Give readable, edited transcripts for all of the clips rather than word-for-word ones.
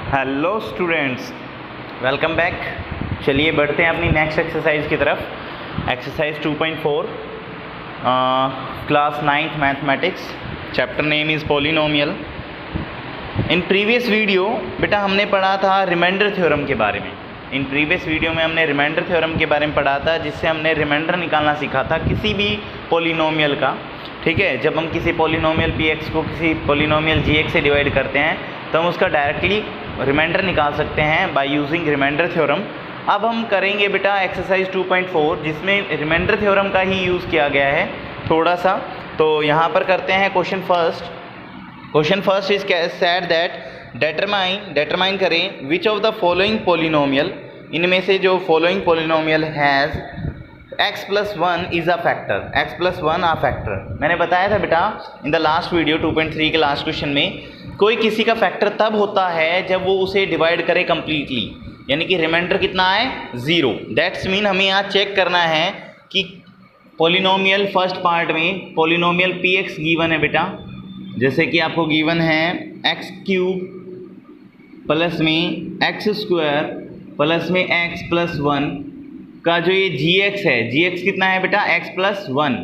Hello students, welcome back. चलिए बढ़ते हैं अपनी नेक्स्ट एक्सरसाइज की तरफ। Exercise 2.4 class 9th mathematics, chapter name is polynomial. In previous video बेटा हमने पढ़ा था रिमाइंडर थ्योरम के बारे में। इन प्रीवियस वीडियो में हमने रिमाइंडर थ्योरम के बारे में पढ़ा था, जिससे हमने रिमाइंडर निकालना सीखा था किसी भी पॉलिनोमियल का। ठीक है, जब हम किसी पॉलिनोमियल px को किसी पॉलिनोमियल gx से डिवाइड करते हैं तो हम उसका डायरेक्टली रिमाइंडर निकाल सकते हैं बाय यूजिंग रिमाइंडर थ्योरम। अब हम करेंगे बेटा एक्सरसाइज 2.4, जिसमें रिमाइंडर थ्योरम का ही यूज़ किया गया है थोड़ा सा। तो यहाँ पर करते हैं question first. Question first is said that determine करें which of the following polynomial, इनमें से जो following polynomial has x + 1 is a factor. x + 1 a factor. मैंने बताया था बेटा इन द लास्ट वीडियो 2.3 के लास्ट क्वेश्चन में, कोई किसी का फैक्टर तब होता है जब वो उसे डिवाइड करे कम्प्लीटली, यानी कि रिमाइंडर कितना आए 0। दैट्स मीन हमें यहाँ चेक करना है कि पॉलिनोमियल फर्स्ट पार्ट में पॉलिनोमियल px गिवन है बेटा, जैसे कि आपको गिवन है x³ प्लस में x² प्लस में x + 1 का जो ये gx है, gx कितना है बेटा x + 1,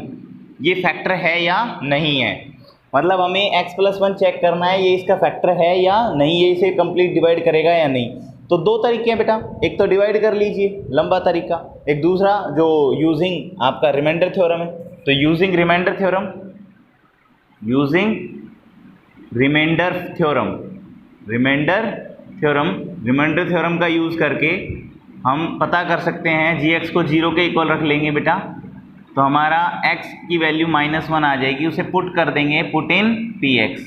ये फैक्टर है या नहीं है। मतलब हमें x + 1 चेक करना है ये इसका फैक्टर है या नहीं, ये इसे कंप्लीट डिवाइड करेगा या नहीं। तो दो तरीके हैं बेटा, एक तो डिवाइड कर लीजिए लंबा तरीका, एक दूसरा जो यूजिंग आपका रिमाइंडर थ्योरम है। तो using remainder theorem remainder theorem का यूज़ करके हम पता कर सकते हैं gx को 0 के इक्वल रख लेंगे बेटा, तो हमारा x की वैल्यू -1 आ जाएगी। उसे पुट कर देंगे, पुट इन px,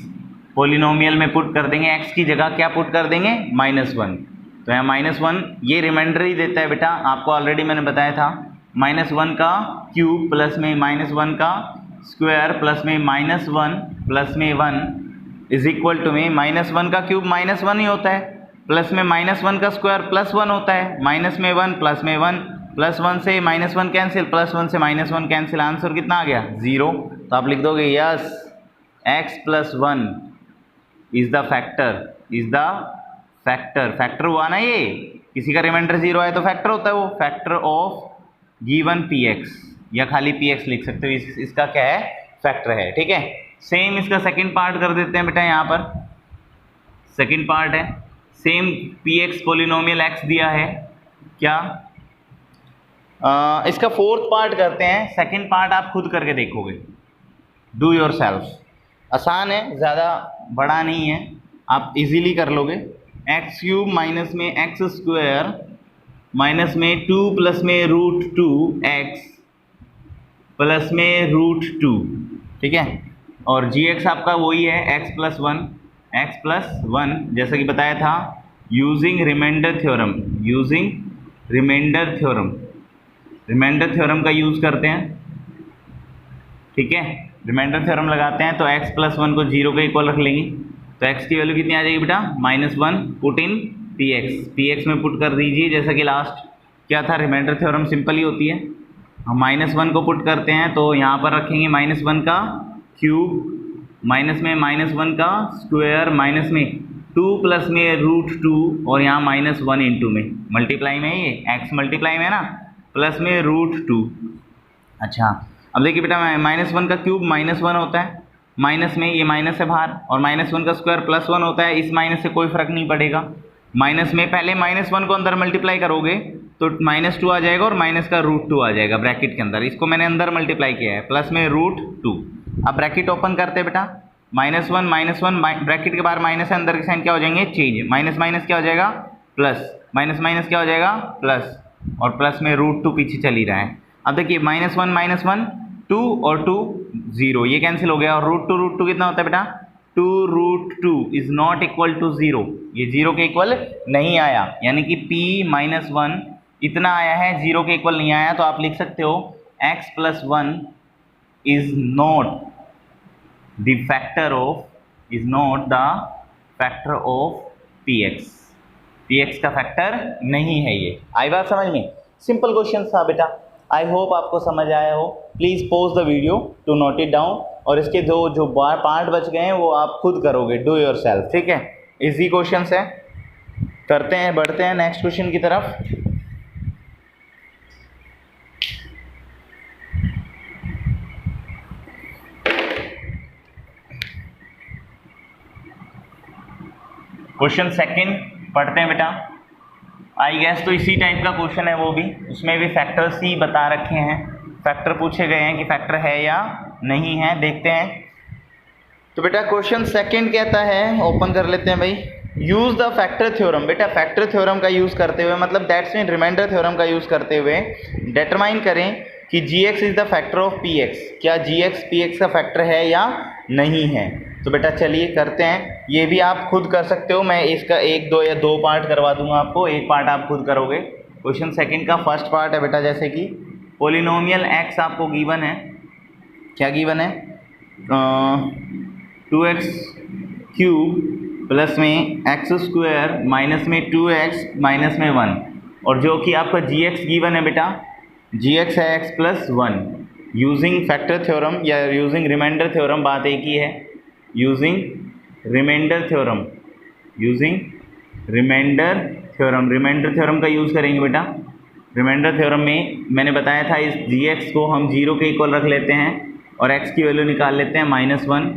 पॉलिनोमियल में पुट कर देंगे, x की जगह क्या पुट कर देंगे -1। तो यहाँ -1 ये रिमाइंडर ही देता है बेटा, आपको ऑलरेडी मैंने बताया था। -1 का क्यूब प्लस में -1 का स्क्वायर प्लस में -1 प्लस में 1 इज इक्वल टू में -1 का क्यूब -1 ही होता है, प्लस में -1 का स्क्वायर +1 होता है, माइनस में 1 प्लस में 1 +1 से -1 कैंसिल, +1 से -1 कैंसिल, आंसर कितना आ गया 0। तो आप लिख दोगे yes x + 1 is the factor हुआ ना। ये किसी का रिमाइंडर 0 है तो फैक्टर होता है, वो फैक्टर ऑफ गिवन px, या खाली px लिख सकते हो, इसका क्या है फैक्टर है। ठीक है, सेम इसका सेकंड पार्ट कर देते हैं बेटा। यहाँ पर सेकंड पार्ट है सेम, px पॉलिनोमियल x दिया है क्या, इसका फोर्थ पार्ट करते हैं। सेकंड पार्ट आप खुद करके देखोगे, डू योर सेल्फ, आसान है, ज़्यादा बड़ा नहीं है, आप इजीली कर लोगे। x³ माइनस में x² माइनस में 2 प्लस में √2x प्लस में √2, ठीक है। और gx आपका वही है x + 1 जैसा कि बताया था यूजिंग रिमाइंडर थ्योरम का यूज़ करते हैं। ठीक है, रिमाइंडर थ्योरम लगाते हैं तो x + 1 को 0 के इक्वल रख लेंगे, तो x की वैल्यू कितनी आ जाएगी बेटा -1, पुट इन px में पुट कर दीजिए। जैसा कि लास्ट क्या था, रिमाइंडर थ्योरम सिंपल ही होती है, हम -1 को पुट करते हैं तो यहाँ पर रखेंगे -1 का क्यूब माइनस में -1 का स्क्वायर माइनस में 2 प्लस में √2 और यहाँ -1 इंटू में मल्टीप्लाई में, ये x मल्टीप्लाई में ना, प्लस में √2। अच्छा अब देखिए बेटा, -1 का क्यूब -1 होता है, माइनस में ये माइनस है बाहर, और -1 का स्क्वायर +1 होता है, इस माइनस से कोई फ़र्क नहीं पड़ेगा। माइनस में पहले -1 को अंदर मल्टीप्लाई करोगे तो -2 आ जाएगा और माइनस का √2 आ जाएगा ब्रैकेट के अंदर, इसको मैंने अंदर मल्टीप्लाई किया है, प्लस में √2। अब ब्रैकेट ओपन करते हैं बेटा, -1 ब्रैकेट के बाहर माइनस है, अंदर के साइन क्या हो जाएंगे चेंज, माइनस माइनस क्या हो जाएगा प्लस, माइनस माइनस क्या हो जाएगा प्लस, और प्लस में √2 पीछे चल ही रहा है। अब देखिए -1 2 और 2 0, ये कैंसिल हो गया, और √2 कितना होता है बेटा 2√2 इज नॉट इक्वल टू 0, ये 0 के इक्वल नहीं आया, यानी कि p-1 इतना आया है, 0 के इक्वल नहीं आया। तो आप लिख सकते हो x + 1 is not the factor of px का फैक्टर नहीं है ये। आई बात समझ में? सिंपल क्वेश्चन था बेटा, आई होप आपको समझ आया हो। Please pause the video to note it down, और इसके जो पार्ट बच गए हैं वो आप खुद करोगे, डू योर सेल्फ। ठीक है, इजी क्वेश्चन है। करते हैं, बढ़ते हैं नेक्स्ट क्वेश्चन की तरफ। क्वेश्चन सेकंड पढ़ते हैं बेटा। आई गेस तो इसी टाइप का क्वेश्चन है वो भी, उसमें भी फैक्टर्स ही बता रखे हैं, फैक्टर पूछे गए हैं कि फैक्टर है या नहीं है, देखते हैं। तो बेटा क्वेश्चन सेकंड कहता है, ओपन कर लेते हैं भाई, यूज द फैक्टर थ्योरम। बेटा फैक्टर थ्योरम का यूज करते हुए, मतलब दैट्स मीन रिमाइंडर थ्योरम का यूज करते हुए डिटरमाइन करें कि gx is the factor of px। क्या gx px का फैक्टर है या नहीं है। तो बेटा चलिए करते हैं, ये भी आप खुद कर सकते हो, मैं इसका एक दो या दो पार्ट करवा दूंगा आपको, एक पार्ट आप खुद करोगे। क्वेश्चन सेकंड का फर्स्ट पार्ट है बेटा, जैसे कि पोलिनोमियल x आपको गिवन है, क्या गिवन है, 2x क्यूब प्लस में एक्स स्क्वायर माइनस में 2x माइनस में 1, और जो कि आपका gx गिवन है बेटा, gx है x plus 1। Using factor theorem या यूजिंग रिमाइंडर थ्योरम, बात एक ही है, using remainder theorem, using remainder theorem, remainder theorem का यूज़ करेंगे बेटा। रिमाइंडर थ्योरम में मैंने बताया था इस gx को हम 0 के इक्वल रख लेते हैं और x की वैल्यू निकाल लेते हैं -1,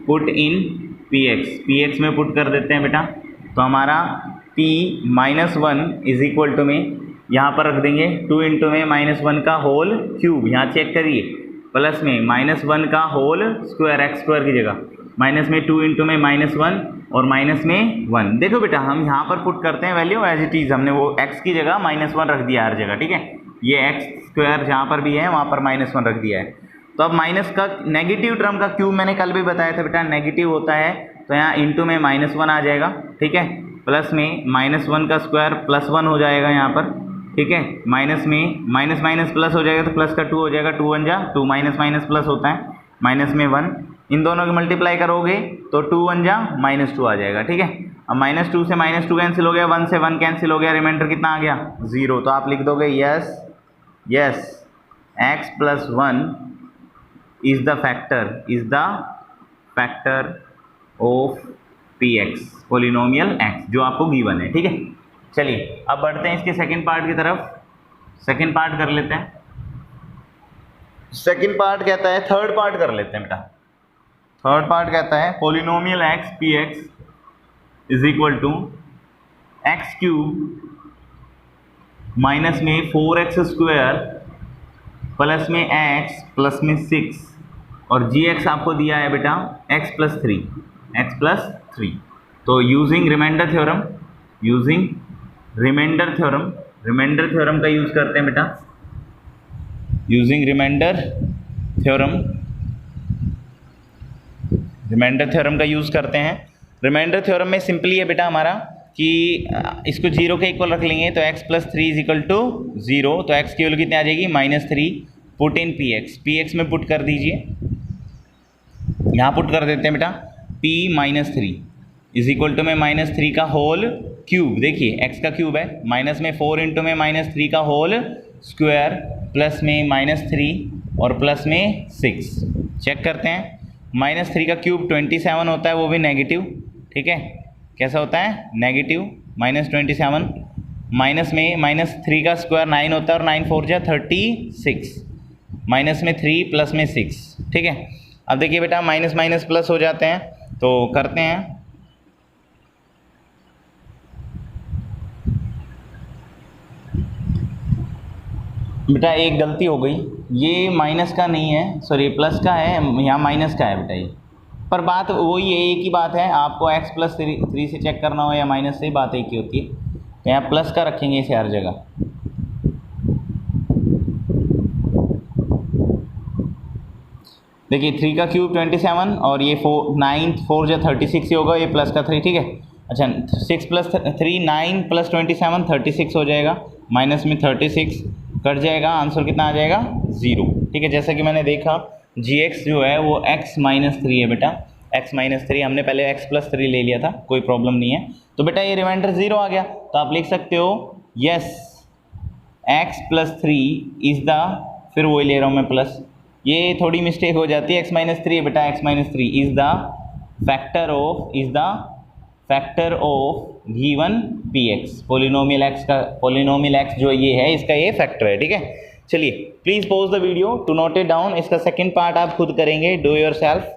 पुट इन px में पुट कर देते हैं बेटा। तो हमारा p -1 इज इक्वल टू में यहाँ पर रख देंगे 2 इंटू में -1 का होल क्यूब, यहाँ चेक करिए, प्लस में -1 का होल स्क्वायर, एक्स स्क्वायर की जगह, माइनस में 2 इंटू में -1 और माइनस में 1। देखो बेटा हम यहाँ पर पुट करते हैं वैल्यू एज इट इज़, हमने वो x की जगह -1 रख दिया हर जगह, ठीक है। ये एक्स स्क्वायर जहाँ पर भी है वहाँ पर -1 रख दिया है। तो अब माइनस का नेगेटिव टर्म का क्यूब मैंने कल भी बताया था बेटा, नेगेटिव होता है, तो यहाँ इंटू में -1 आ जाएगा, ठीक है, प्लस में -1 का स्क्वायर +1 हो जाएगा यहाँ पर, ठीक है, माइनस में माइनस माइनस प्लस हो जाएगा तो प्लस का 2 हो जाएगा, 2 1 जा 2, माइनस माइनस प्लस होता है, माइनस में 1, इन दोनों की मल्टीप्लाई करोगे तो 2 1 जा -2 आ जाएगा, ठीक है। अब -2 से -2 कैंसिल हो गया, 1 से 1 कैंसिल हो गया, रिमाइंडर कितना आ गया 0। तो आप लिख दोगे yes x plus 1 is the factor of px, polynomial x जो आपको गिवन है, ठीक है। चलिए अब बढ़ते हैं इसके सेकंड पार्ट की तरफ, सेकंड पार्ट कर लेते हैं। सेकंड पार्ट कहता है, थर्ड पार्ट कर लेते हैं बेटा। थर्ड पार्ट कहता है polynomial x px is equal to x cube minus में 4x स्क्वायर प्लस में x प्लस में 6, और gx आपको दिया है बेटा x प्लस 3। तो using remainder theorem, using remainder theorem का यूज़ करते हैं बेटा, यूजिंग रिमाइंडर थ्योरम का यूज़ करते हैं। रिमाइंडर थ्योरम में सिंपली है बेटा हमारा कि इसको 0 के इक्वल रख लेंगे तो x plus 3 is equal to 0, तो x की वैल्यू कितनी आ जाएगी -3, पुट इन px में पुट कर दीजिए, यहाँ पुट कर देते हैं बेटा p -3 इज इक्वल टू में -3 का होल क्यूब, देखिए x का क्यूब है, माइनस में 4 इंटू में -3 का होल स्क्वायर, प्लस में -3 और प्लस में 6। चेक करते हैं, -3 का क्यूब 27 होता है, वो भी नेगेटिव, ठीक है, कैसा होता है नेगेटिव, -27, माइनस में -3 का स्क्वायर 9 होता है और 9 4 जा 36, माइनस में 3 प्लस में 6, ठीक है। अब देखिए बेटा माइनस माइनस प्लस हो जाते हैं, तो करते हैं, बेटा एक गलती हो गई, ये माइनस का नहीं है, सॉरी प्लस का है, यहाँ माइनस का है बेटा ये, पर बात वही है, एक ही बात है, आपको x प्लस 3 से चेक करना हो या माइनस से, बात एक ही होती है। तो यहाँ प्लस का रखेंगे इसे हर जगह, देखिए 3 का क्यूब 27 और ये 9 4 जा 36 ही होगा, ये प्लस का 3, ठीक है। अच्छा 6 प्लस 3 9 प्लस 27 36 हो जाएगा, माइनस में 36 कट जाएगा, आंसर कितना आ जाएगा 0, ठीक है। जैसा कि मैंने देखा gx जो है वो x -3 है बेटा, x -3, हमने पहले x प्लस 3 ले लिया था, कोई प्रॉब्लम नहीं है। तो बेटा ये रिमाइंडर 0 आ गया, तो आप लिख सकते हो yes x plus 3 is the, फिर वही ले रहा हूँ मैं प्लस, ये थोड़ी मिस्टेक हो जाती है, x -3 बेटा, x -3 is the factor of given P x, polynomial x का, पोलिनोमियल एक्स जो ये है इसका ये फैक्टर है, ठीक है। चलिए please pause the video to note it down. इसका सेकंड पार्ट आप खुद करेंगे, डू योर सेल्फ।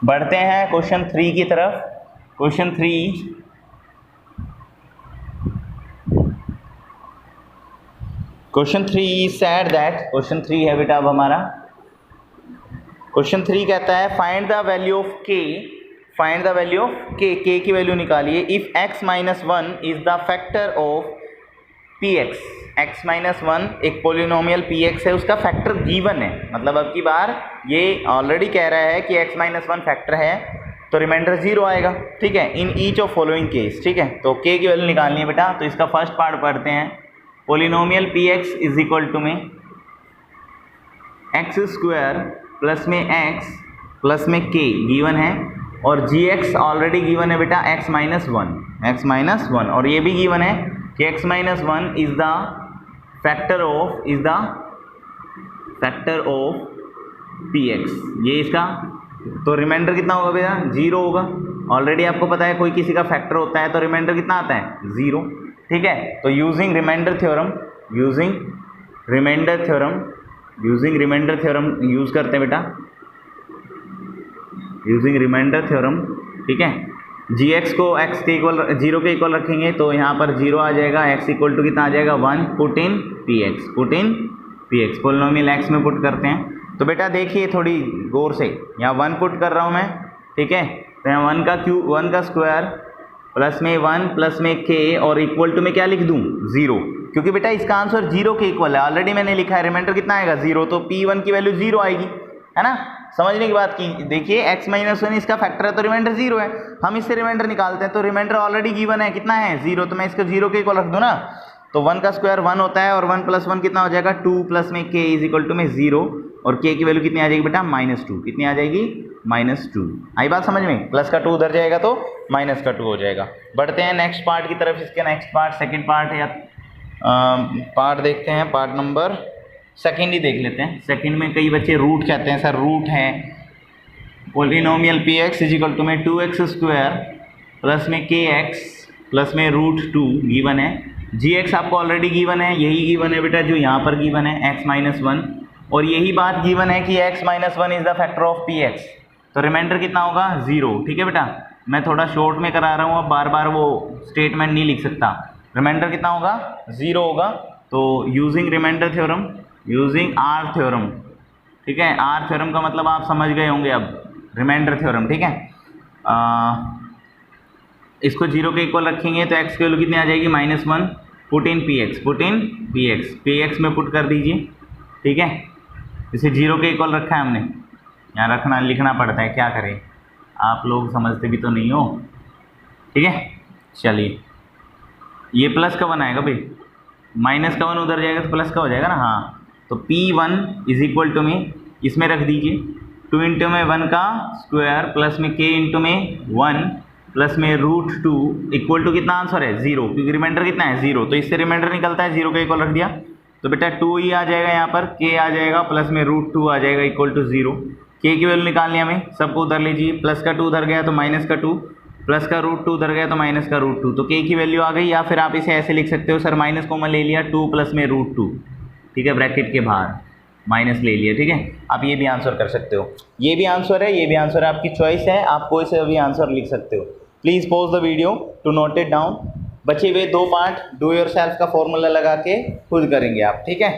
बढ़ते हैं क्वेश्चन 3 की तरफ। Question 3, question 3 said that, question 3 है बेटा अब हमारा। क्वेश्चन 3 कहता है फाइंड द वैल्यू ऑफ के, फाइंड द वैल्यू ऑफ के, के की वैल्यू निकालिए if x minus 1 is the factor of P x. X minus 1 एक पोलिनोमियल पी एक्स है, उसका फैक्टर गिवन है, मतलब अब की बार ये ऑलरेडी कह रहा है कि x माइनस 1 फैक्टर है, तो रिमाइंडर 0 आएगा, ठीक है, in each of following case, ठीक है। तो k की वैल्यू निकालनी है बेटा, तो इसका फर्स्ट पार्ट पढ़ते हैं। Polynomial P x is equal to में एक्स स्क्वायर प्लस में एक्स प्लस में के गिवन है, और जी एक्स ऑलरेडी गिवन है बेटा x माइनस 1, एक्स माइनस 1, और ये भी गिवन है कि x minus 1 is the factor of, is the factor of P x, ये इसका, तो रिमाइंडर कितना होगा बेटा 0 होगा। ऑलरेडी आपको पता है कोई किसी का फैक्टर होता है तो रिमाइंडर कितना आता है 0, ठीक है। तो using remainder theorem, using remainder theorem, using remainder theorem use करते हैं बेटा, यूजिंग रिमाइंडर थ्योरम, ठीक है। जी एक्स को x के इक्वल 0 के इक्वल रखेंगे तो यहाँ पर 0 आ जाएगा, x इक्वल टू कितना आ जाएगा 1, put in P x, put in P x, polynomial x में पुट करते हैं। तो बेटा देखिए थोड़ी गौर से, यहाँ 1 पुट कर रहा हूँ मैं, ठीक है। तो यहाँ 1 का क्यूब, 1 का स्क्वायर प्लस में 1 प्लस में k, और इक्वल टू में क्या लिख दूँ 0, क्योंकि बेटा इसका आंसर 0 के इक्वल है, ऑलरेडी मैंने लिखा है, रिमाइंडर कितना आएगा 0, तो p1 की वैल्यू 0 आएगी, है ना। समझने की बात की, देखिए x माइनस 1 इसका फैक्टर है तो रिमाइंडर 0 है, हम इससे रिमाइंडर निकालते हैं, तो रिमाइंडर ऑलरेडी गिवन है, कितना है 0, तो मैं इसको 0 के इक्वल रख दूँ ना, तो 1 का स्क्वायर 1 होता है, और 1 प्लस 1 कितना हो जाएगा 2 प्लस में k इज इक्वल टू में 0, और k की वैल्यू कितनी आ जाएगी बेटा -2, कितनी आ जाएगी -2। आई बात समझ में, प्लस का 2 उधर जाएगा तो माइनस का 2 हो जाएगा। बढ़ते हैं नेक्स्ट पार्ट की तरफ, इसके नेक्स्ट पार्ट, सेकेंड पार्ट या पार्ट देखते हैं, पार्ट नंबर सेकेंड ही देख लेते हैं। सेकेंड में कई बच्चे रूट कहते हैं, सर रूट है polynomial P x is equal to में 2x स्क्वायर प्लस में kx प्लस में √2 गिवन है, जी एक्स आपको ऑलरेडी गिवन है, यही गिवन है बेटा जो यहाँ पर गिवन है x माइनस 1, और यही बात गिवन है कि x minus 1 is the factor of P x, तो रिमाइंडर कितना होगा 0, ठीक है बेटा। मैं थोड़ा शॉर्ट में करा रहा हूँ, अब बार बार वो स्टेटमेंट नहीं लिख सकता, रिमाइंडर कितना होगा 0 होगा। तो using remainder theorem, using R theorem, ठीक है, आर थ्योरम का मतलब आप समझ गए होंगे अब, रिमाइंडर थ्योरम, ठीक है। इसको 0 के इक्वल रखेंगे तो x की वैल्यू कितनी आ जाएगी -1, put in P x, put in P x, P x में पुट कर दीजिए, ठीक है। इसे 0 के इक्वल रखा है हमने, यहाँ रखना लिखना पड़ता है, क्या करें, आप लोग समझते भी तो नहीं हो, ठीक है। चलिए ये प्लस का 1 आएगा भाई, माइनस का 1 उधर जाएगा तो प्लस का हो जाएगा ना, हाँ। तो P1 इज इक्वल टू में इसमें रख दीजिए 2 इंटू में 1 का स्क्वायर प्लस में k इंटू में 1 प्लस में √2 इक्वल टू कितना आंसर है 0, क्योंकि रिमाइंडर कितना है 0, तो इससे रिमाइंडर निकलता है 0 के इक्वल रख दिया, तो बेटा 2 ही आ जाएगा यहाँ पर, k आ जाएगा प्लस में √2 आ जाएगा इक्वल टू 0। k की वैल्यू निकालनी हमें, सबको उधर लीजिए, प्लस का 2 उधर गया तो माइनस का 2, प्लस का √2 उधर गया तो माइनस का √2, तो k की वैल्यू आ गई। या फिर आप इसे ऐसे लिख सकते हो, सर माइनस कॉमन ले लिया 2 प्लस में √2, ठीक है, ब्रैकेट के बाहर माइनस ले लिया, ठीक है। आप ये भी आंसर कर सकते हो, ये भी आंसर है, ये भी आंसर है, आपकी चॉइस है, आप कोई से भी आंसर लिख सकते हो। Please pause the video to note it down. बचे हुए 2 पार्ट डू योर सेल्फ का फॉर्मूला लगा के खुद करेंगे आप, ठीक है।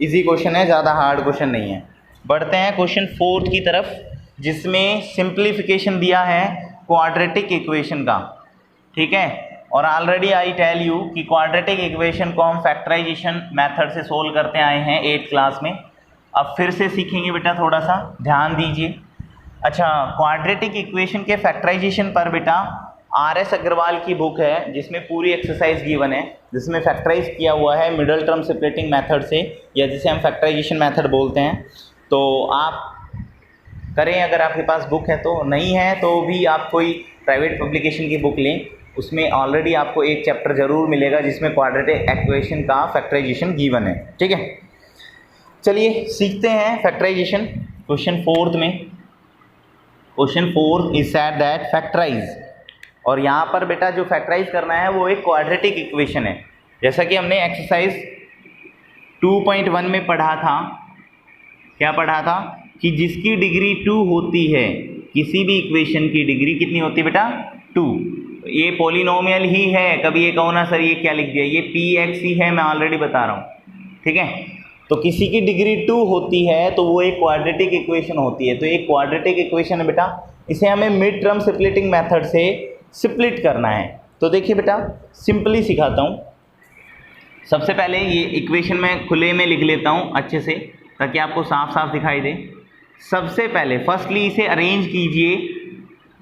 इजी क्वेश्चन है, ज़्यादा हार्ड क्वेश्चन नहीं है। बढ़ते हैं क्वेश्चन 4 की तरफ, जिसमें सिंप्लीफिकेशन दिया है क्वाड्रेटिक इक्वेशन का, ठीक है। और ऑलरेडी आई टेल यू कि क्वाड्रेटिक इक्वेशन को हम फैक्टराइजेशन मेथड से सोल्व करते आए हैं 8th क्लास में, अब फिर से सीखेंगे बेटा, थोड़ा सा ध्यान दीजिए। अच्छा, क्वाड्रेटिक इक्वेशन के फैक्टराइजेशन पर बेटा RS अग्रवाल की बुक है, जिसमें पूरी एक्सरसाइज गिवन है, जिसमें फैक्टराइज किया हुआ है मिडल टर्म सेपरेटिंग मेथड से, या जिसे हम फैक्टराइजेशन मेथड बोलते हैं। तो आप करें, अगर आपके पास बुक है, तो नहीं है तो भी आप कोई प्राइवेट पब्लिकेशन की बुक लें, उसमें ऑलरेडी आपको एक चैप्टर जरूर मिलेगा जिसमें क्वाड्रेटिक इक्वेशन का फैक्टराइजेशन गिवन है, ठीक है। चलिए सीखते हैं factorisation. Question fourth is said that factorise, और यहाँ पर बेटा जो फैक्टराइज करना है वो एक क्वाड्रेटिक इक्वेशन है, जैसा कि हमने एक्सरसाइज 2.1 में पढ़ा था। क्या पढ़ा था कि जिसकी डिग्री 2 होती है, किसी भी इक्वेशन की डिग्री कितनी होती है बेटा 2। ये पॉलिनोमियल ही है, कभी ये कहो ना सर ये क्या लिख दिया, ये px ही है, मैं ऑलरेडी बता रहा हूँ, ठीक है। तो किसी की डिग्री 2 होती है तो वो एक क्वाड्रेटिक इक्वेशन होती है। तो एक क्वाड्रेटिक इक्वेशन है बेटा, इसे हमें मिड टर्म स्प्लिटिंग मेथड से स्प्लिट करना है। तो देखिए बेटा सिंपली सिखाता हूँ। सबसे पहले ये इक्वेशन मैं खुले में लिख लेता हूँ अच्छे से, ताकि आपको साफ साफ दिखाई दे। सबसे पहले फर्स्टली इसे अरेंज कीजिए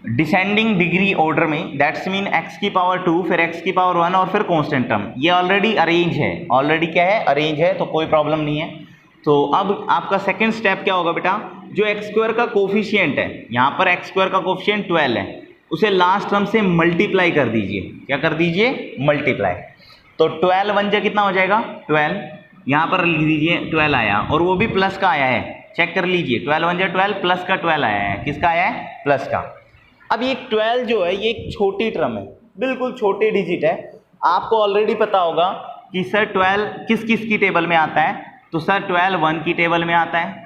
डिसेंडिंग डिग्री ऑर्डर में, दैट्स मीन x की पावर 2, फिर x की पावर 1 और फिर कांस्टेंट टर्म। ये ऑलरेडी अरेंज है, ऑलरेडी क्या है अरेंज है, तो कोई प्रॉब्लम नहीं है। तो अब आपका सेकंड स्टेप क्या होगा बेटा, जो एक्स स्क्वायर का कोफिशिएंट है, यहाँ पर एक्स स्क्वायर का कोफिशिएंट 12 है, उसे लास्ट टर्म से मल्टीप्लाई कर दीजिए। क्या कर दीजिए, मल्टीप्लाई। तो 12 1 जा कितना हो जाएगा 12, यहाँ पर लिख दीजिए 12 आया, और वो भी प्लस का आया है, चेक कर लीजिए 12 1 जा 12, प्लस का 12 आया है। किसका आया है, प्लस का। अब ये 12 जो है ये एक छोटी टर्म है, बिल्कुल छोटी डिजिट है। आपको ऑलरेडी पता होगा कि सर 12 किस किस की टेबल में आता है, तो सर 12 1 की टेबल में आता है,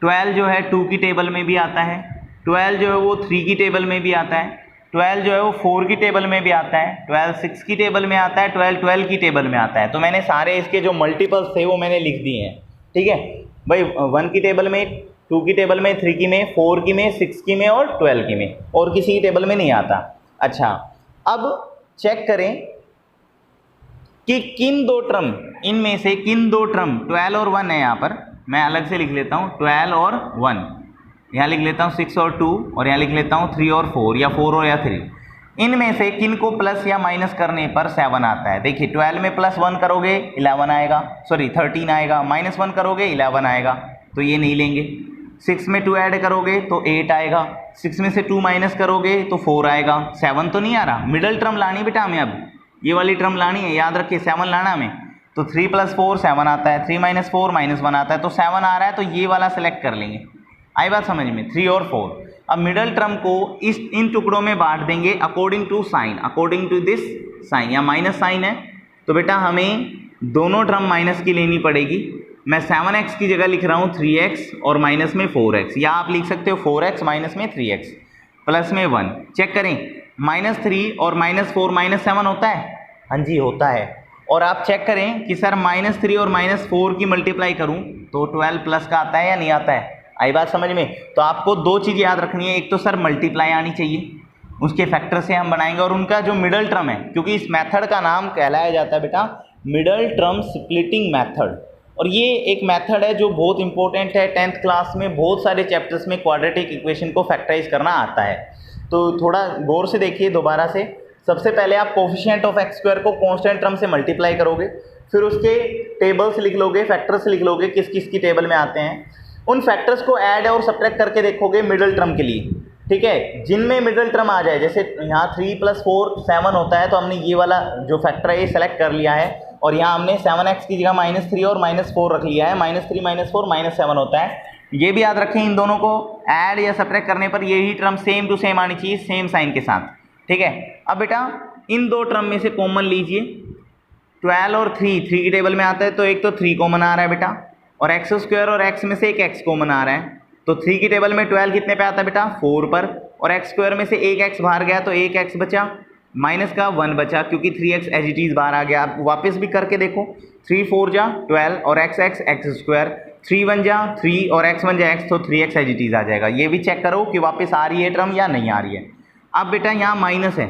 12 जो है 2 की टेबल में भी आता है, 12 जो है वो 3 की टेबल में भी आता है, 12 जो है वो 4 की टेबल में भी आता है, 12 6 की टेबल में आता है, 12 12 की टेबल में आता है। तो मैंने सारे इसके जो मल्टीपल्स थे वो मैंने लिख दिए हैं, ठीक है भाई। 1 की टेबल में, 2 की टेबल में, 3 की में, 4 की में, 6 की में और 12 की में, और किसी की टेबल में नहीं आता। अच्छा, अब चेक करें कि किन दो टर्म, इनमें से किन दो टर्म 12 और 1 है। यहाँ पर मैं अलग से लिख लेता हूँ 12 और 1, यहाँ लिख लेता हूँ 6 और 2, और यहाँ लिख लेता हूँ 3 और 4, या 4 और या 3। इनमें से किन को प्लस या माइनस करने पर 7 आता है। देखिए 12 में प्लस 1 करोगे 11 आएगा, सॉरी 13 आएगा, माइनस 1 करोगे 11 आएगा, तो ये नहीं लेंगे। 6 में 2 ऐड करोगे तो 8 आएगा, 6 में से 2 माइनस करोगे तो 4 आएगा। 7 तो नहीं आ रहा, मिडल टर्म लानी बेटा हमें, अब ये वाली टर्म लानी है, याद रखिए 7 लाना हमें। तो 3 + 4 7 आता है, 3 - 4 -1 आता है, तो 7 आ रहा है, तो ये वाला सेलेक्ट कर लेंगे। आई बात समझ में, 3 और 4। अब मिडल टर्म को इन टुकड़ों में बांट देंगे according to sign, according to this sign. या माइनस साइन है तो बेटा हमें दोनों टर्म माइनस की लेनी पड़ेगी। मैं 7x की जगह लिख रहा हूँ 3x और माइनस में 4x, या आप लिख सकते हो 4x माइनस में 3x प्लस में 1। चेक करें, -3 और -4 -7 होता है, हाँ जी होता है। और आप चेक करें कि सर -3 और -4 की मल्टीप्लाई करूँ तो 12 प्लस का आता है या नहीं आता है। आई बात समझ में। तो आपको दो चीज़ याद रखनी है, एक तो सर मल्टीप्लाई आनी चाहिए, उसके फैक्टर से हम बनाएंगे, और उनका जो मिडल टर्म है, क्योंकि इस मेथड का नाम कहलाया जाता है बेटा मिडल टर्म स्प्लिटिंग मेथड। और ये एक मेथड है जो बहुत इंपॉर्टेंट है, 10th क्लास में बहुत सारे चैप्टर्स में क्वाड्रेटिक इक्वेशन को फैक्टराइज करना आता है। तो थोड़ा गौर से देखिए दोबारा से। सबसे पहले आप कोफिशिएंट ऑफ एक्स स्क्वायर को कांस्टेंट टर्म से मल्टीप्लाई करोगे, फिर उसके टेबल्स लिख लोगे, फैक्टर्स लिख लोगे किस किस की टेबल में आते हैं। उन फैक्टर्स को ऐड और सब्ट्रैक्ट करके देखोगे मिडल टर्म के लिए, ठीक है। जिनमें मिडल टर्म आ जाए, जैसे यहाँ 3 + 4 7 होता है, तो हमने ये वाला जो फैक्टर है ये सेलेक्ट कर लिया है, और यहाँ हमने 7x की जगह -3 और -4 रख लिया है। -3 -4 -7 होता है। ये भी याद रखें, इन दोनों को ऐड या सब्ट्रैक्ट करने पर यही टर्म सेम टू सेम आनी चाहिए, सेम साइन के साथ, ठीक है। अब बेटा इन दो टर्म में से कॉमन लीजिए, 12 और 3 की टेबल में आता है, तो एक तो 3 कॉमन आ रहा है बेटा, और एक्स स्क्वायर और x में से एक x कॉमन आ रहा है, तो 3 की टेबल में 12 कितने पे आता है बेटा 4 पर, और एक्स स्क्वायर में से एक x बाहर गया तो एक x बचा, माइनस का 1 बचा, क्योंकि 3x एज इट इज़ बाहर आ गया। आप वापस भी करके देखो, 3 4 जा 12 और x स्क्वायर, 3 1 जा 3 और x 1 जा x, तो 3x एज इट इज़ आ जाएगा। ये भी चेक करो कि वापस आ रही है टर्म या नहीं आ रही है। अब बेटा यहाँ माइनस है,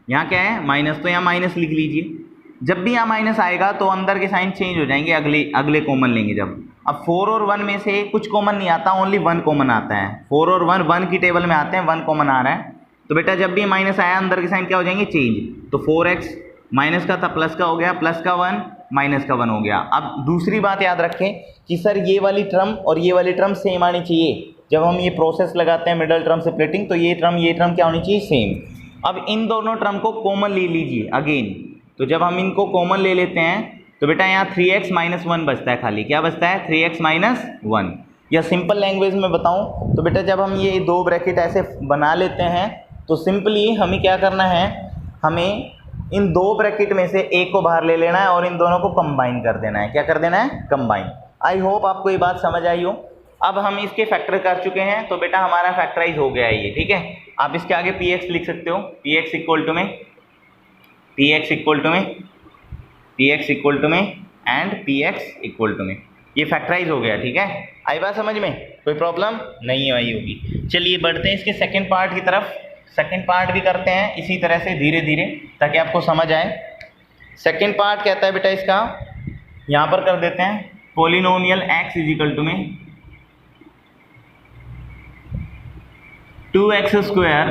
यहाँ क्या है माइनस, तो यहाँ माइनस लिख लीजिए। जब भी यहाँ माइनस आएगा तो अंदर के साइन चेंज हो जाएंगे, अगले कॉमन लेंगे जब। अब 4 और 1 में से कुछ कॉमन नहीं आता, ओनली 1 कॉमन आता है। 4 और 1 की टेबल में आते हैं, 1 कॉमन आ रहा है, तो बेटा जब भी माइनस आया अंदर के साइन क्या हो जाएंगे चेंज। तो 4x माइनस का था प्लस का हो गया, प्लस का 1 माइनस का 1 हो गया। अब दूसरी बात याद रखें कि सर ये वाली टर्म और ये वाली टर्म सेम आनी चाहिए। जब हम ये प्रोसेस लगाते हैं मिडल टर्म स्प्लिटिंग, तो ये टर्म क्या होनी चाहिए सेम। अब इन दोनों टर्म को कॉमन ले लीजिए अगेन। तो जब हम इनको कॉमन ले लेते हैं तो बेटा यहाँ 3x - 1 बचता है, खाली क्या बचता है 3x - 1। या सिंपल लैंग्वेज में बताऊं तो बेटा जब हम ये दो ब्रैकेट ऐसे बना लेते हैं तो सिंपली हमें क्या करना है, हमें इन दो ब्रैकेट में से एक को बाहर ले लेना है और इन दोनों को कंबाइन कर देना है। क्या कर देना है? कंबाइन। आई होप आपको ये बात समझ आई हो। अब हम इसके फैक्टर कर चुके हैं तो बेटा हमारा फैक्टराइज हो गया है ये, ठीक है। आप इसके आगे px लिख सकते हो, px इक्वल टू में एंड px इक्वल टू में, ये फैक्टराइज हो गया, ठीक है। आई बात समझ में? कोई प्रॉब्लम नहीं आई होगी। चलिए बढ़ते हैं इसके सेकंड पार्ट की तरफ। सेकंड पार्ट भी करते हैं इसी तरह से धीरे धीरे ताकि आपको समझ आए। सेकंड पार्ट कहता है बेटा इसका, यहाँ पर कर देते हैं पोलिनोमियल x इजिकल टू में 2x स्क्वायर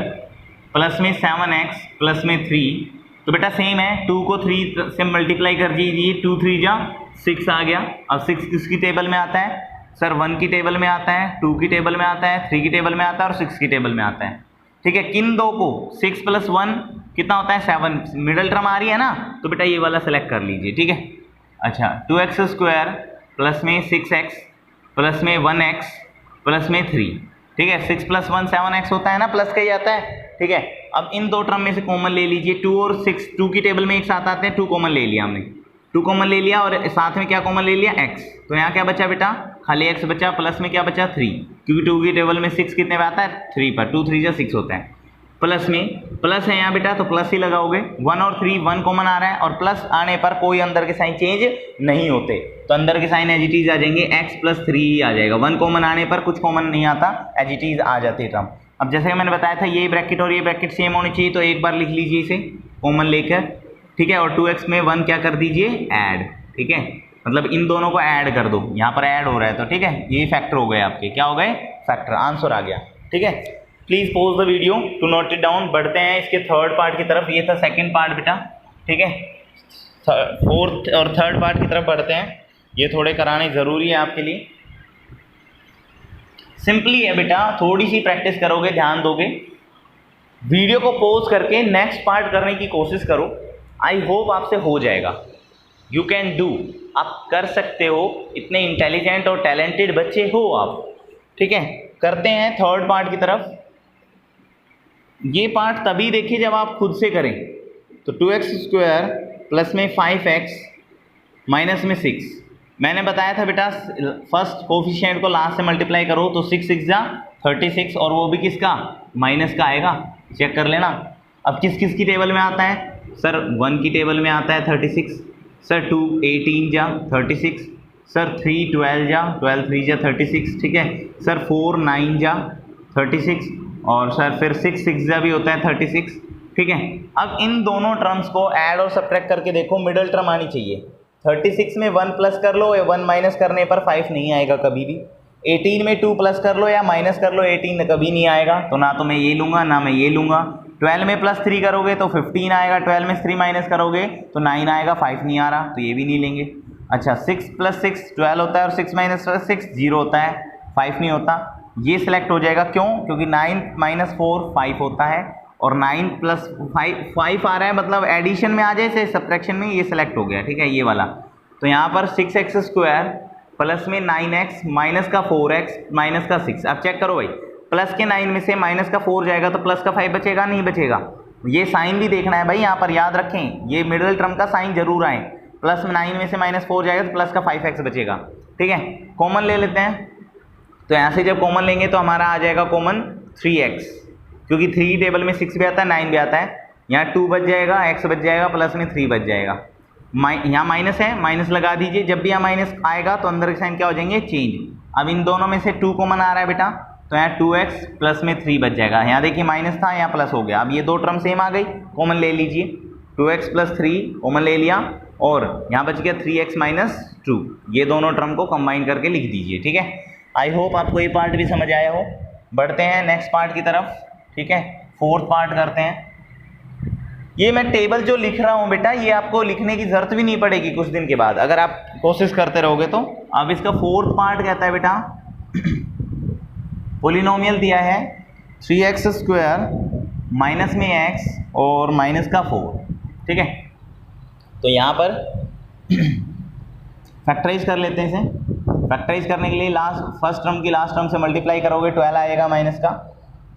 प्लस में 7x प्लस में 3। तो बेटा सेम है, 2 को 3 से मल्टीप्लाई कर दीजिए, 2 3 जा 6 आ गया। अब 6 किसकी टेबल में आता है सर? 1 की टेबल में आता है, 2 की टेबल में आता है, 3 की टेबल में आता है और 6 की टेबल में आता है, ठीक है। किन दो को? 6 प्लस 1 कितना होता है? 7। मिडल टर्म आ रही है ना, तो बेटा ये वाला सेलेक्ट कर लीजिए, ठीक है। अच्छा 2x स्क्वायर प्लस में 6x प्लस में 1x प्लस में 3, ठीक है। 6 प्लस 1 7x होता है ना, प्लस का ही आता है, ठीक है। अब इन दो टर्म में से कॉमन ले लीजिए, 2 और 6, 2 की टेबल में एक साथ आते हैं, 2 कॉमन ले लिया हमने, 2 कॉमन ले लिया और साथ में क्या कॉमन ले लिया? x। तो यहाँ क्या बचा बेटा? खाली x बचा, प्लस में क्या बचा? 3, क्योंकि 2 की टेबल में 6 कितने पे आता है? 3 पर, 2 3 जा 6 होता है। प्लस में प्लस है यहाँ बेटा तो प्लस ही लगाओगे, 1 और 3 1 कॉमन आ रहा है और प्लस आने पर कोई अंदर के साइन चेंज नहीं होते, तो अंदर के साइन एज इट इज आ जाएंगे, x प्लस 3 ही आ जाएगा। 1 कॉमन आने पर कुछ कॉमन नहीं आता, एज इट इज आ जाते टर्म। अब जैसे कि मैंने बताया था ये ब्रैकेट और ये ब्रैकेट सेम होनी चाहिए, तो एक बार लिख लीजिए इसे कॉमन लेकर, ठीक है। और 2x में 1 क्या कर दीजिए? ऐड, ठीक है। मतलब इन दोनों को ऐड कर दो, यहाँ पर ऐड हो रहा है तो ठीक है, ये फैक्टर हो गए आपके, क्या हो गए? फैक्टर, आंसर आ गया, ठीक है। Please pause the video to note it down. बढ़ते हैं इसके थर्ड पार्ट की तरफ। ये था सेकंड पार्ट बेटा, ठीक है। फोर्थ और थर्ड पार्ट की तरफ बढ़ते हैं, ये थोड़े कराने ज़रूरी है आपके लिए। सिंपली है बेटा, थोड़ी सी प्रैक्टिस करोगे, ध्यान दोगे, वीडियो को पॉज करके नेक्स्ट पार्ट करने की कोशिश करो। आई होप आपसे हो जाएगा। यू कैन डू, आप कर सकते हो, इतने इंटेलिजेंट और टैलेंटेड बच्चे हो आप, ठीक है। करते हैं थर्ड पार्ट की तरफ। ये पार्ट तभी देखिए जब आप खुद से करें। तो 2x स्क्वायर प्लस में 5x माइनस में 6, मैंने बताया था बेटा फर्स्ट कोफिशिएंट को लास्ट से मल्टीप्लाई करो तो 6 6 जा 36 और वो भी किसका? माइनस का आएगा, चेक कर लेना। अब किस किस की टेबल में आता है सर? 1 की टेबल में आता है 36, सर 2 18 जा 36, सर 3 12 जा 12 3 जा 36, ठीक है। सर 4 9 जा 36 और सर फिर 6 6 जा भी होता है 36, ठीक है। अब इन दोनों टर्म्स को ऐड और सब्ट्रैक्ट करके देखो, मिडल टर्म आनी चाहिए। 36 में 1 प्लस कर लो या 1 माइनस करने पर 5 नहीं आएगा कभी भी। 18 में 2 प्लस कर लो या माइनस कर लो, 18 कभी नहीं आएगा, तो ना तो मैं ये लूँगा ना मैं ये लूँगा। 12 में प्लस 3 करोगे तो 15 आएगा, 12 में 3 माइनस करोगे तो 9 आएगा, 5 नहीं आ रहा तो ये भी नहीं लेंगे। अच्छा 6 प्लस 6 12 होता है और 6 माइनस 6 0 होता है, 5 नहीं होता, ये सिलेक्ट हो जाएगा। क्यों? क्योंकि 9 माइनस 4 5 होता है और 9 प्लस 5 आ रहा है, मतलब एडिशन में आ जाए से सब्ट्रैक्शन में, ये सिलेक्ट हो गया, ठीक है, ये वाला। तो यहाँ पर 6x स्क्वायर प्लस में 9x माइनस का 4x माइनस का 6। अब चेक करो भाई, प्लस के 9 में से माइनस का 4 जाएगा तो प्लस का 5 बचेगा, नहीं बचेगा? ये साइन भी देखना है भाई, यहाँ पर याद रखें, ये मिडिल टर्म का साइन जरूर आए। प्लस 9 में से माइनस 4 जाएगा तो प्लस का 5x बचेगा, ठीक है। कॉमन ले लेते हैं, तो यहाँ से जब कॉमन लेंगे तो हमारा आ जाएगा कॉमन 3x, क्योंकि 3 टेबल में 6 भी आता है 9 भी आता है। यहाँ 2 बच जाएगा, x बच जाएगा, प्लस में 3 बच जाएगा। यहाँ माइनस है, माइनस लगा दीजिए, जब भी यहाँ माइनस आएगा तो अंदर के साइन क्या हो जाएंगे? चेंज। अब इन दोनों में से 2 कॉमन आ रहा है बेटा, तो यहाँ 2x प्लस में 3 बच जाएगा। यहाँ देखिए माइनस था, यहाँ प्लस हो गया। अब ये दो टर्म सेम आ गई, कॉमन ले लीजिए, 2x प्लस 3 कॉमन ले लिया और यहाँ बच गया 3x माइनस 2। ये दोनों टर्म को कंबाइन करके लिख दीजिए, ठीक है। आई होप आपको ये पार्ट भी समझ आया हो। बढ़ते हैं नेक्स्ट पार्ट की तरफ, ठीक है, फोर्थ पार्ट करते हैं। ये मैं टेबल जो लिख रहा हूँ बेटा, ये आपको लिखने की जरूरत भी नहीं पड़ेगी कुछ दिन के बाद, अगर आप कोशिश करते रहोगे तो। अब इसका फोर्थ पार्ट कहता है बेटा, पोलिनोमियल दिया है 3x स्क्वायर माइनस में x और माइनस का 4, ठीक है। तो यहाँ पर फैक्टराइज कर लेते हैं इसे। फैक्टराइज करने के लिए फर्स्ट टर्म की लास्ट टर्म से मल्टीप्लाई करोगे 12 आएगा माइनस का,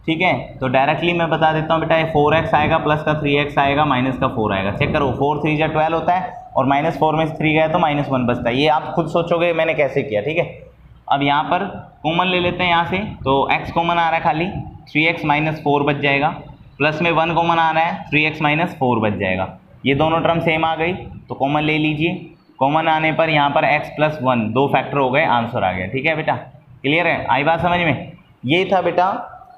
ठीक है। तो डायरेक्टली मैं बता देता हूँ बेटा, ये 4x आएगा प्लस का 3x आएगा माइनस का 4 आएगा। चेक करो, 4 3 जा 12 होता है और -4 में से 3 गया तो -1 बचता है। ये आप खुद सोचोगे मैंने कैसे किया, ठीक है। अब यहाँ पर कॉमन ले लेते हैं यहाँ से, तो x कॉमन आ रहा है खाली, 3x - 4 बच जाएगा, प्लस में 1 कॉमन आ रहा है, 3x - 4 बच जाएगा। ये दोनों टर्म सेम आ गई तो कॉमन ले लीजिए। कॉमन आने पर यहाँ पर x + 1 2 फैक्टर हो गए, आंसर आ गया, ठीक है बेटा। क्लियर है, आई बात समझ में। ये था बेटा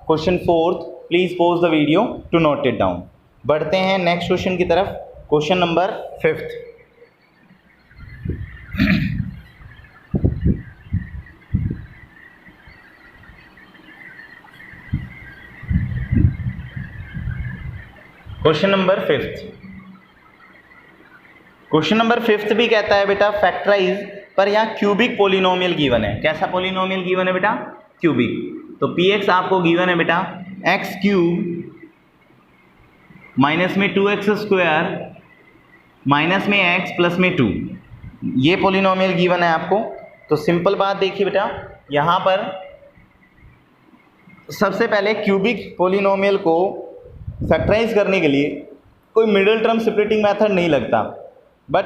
question 4th। Please pause the video to note it down. बढ़ते हैं नेक्स्ट क्वेश्चन की तरफ, question number 5th। Question number 5th। Question number 5th भी कहता है बेटा फैक्टराइज, पर यहाँ क्यूबिक पोलिनोमियल गिवन है। कैसा पोलिनोमियल गिवन है बेटा? क्यूबिक। तो px आपको गिवन है बेटा x³ माइनस में 2x² माइनस में x प्लस में 2, ये पोलिनोमियल गिवन है आपको। तो सिंपल बात देखिए बेटा, यहाँ पर सबसे पहले क्यूबिक पोलिनोमियल को फैक्टराइज करने के लिए कोई मिडिल टर्म सेपरेटिंग मेथड नहीं लगता, बट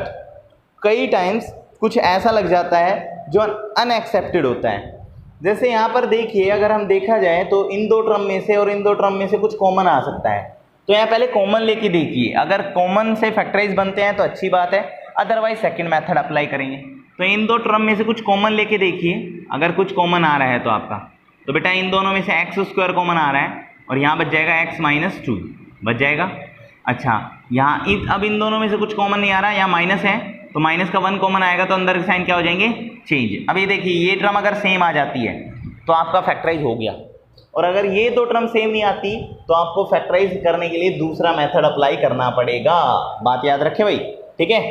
कई टाइम्स कुछ ऐसा लग जाता है जो अनएक्सेप्टेड होता है। जैसे यहाँ पर देखिए, अगर हम देखा जाए तो इन दो टर्म में से और इन दो टर्म में से कुछ कॉमन आ सकता है। तो यहाँ पहले कॉमन लेके देखिए, अगर कॉमन से फैक्टराइज बनते हैं तो अच्छी बात है, अदरवाइज सेकंड मेथड अप्लाई करेंगे। तो इन दो टर्म में से कुछ कॉमन लेके देखिए, अगर कुछ कॉमन आ रहा है तो आपका, तो बेटा इन दोनों में से x² कॉमन आ रहा है और यहाँ बच जाएगा x - 2 बच जाएगा। अच्छा, यहाँ अब इन दोनों में से कुछ कॉमन नहीं आ रहा, यहाँ माइनस है तो माइनस का 1 कॉमन आएगा, तो अंदर के साइन क्या हो जाएंगे? चेंज। अब ये देखिए, ये टर्म अगर सेम आ जाती है तो आपका फैक्टराइज हो गया, और अगर ये दो टर्म सेम नहीं आती तो आपको फैक्टराइज करने के लिए दूसरा मेथड अप्लाई करना पड़ेगा। बात याद रखें भाई, ठीक है।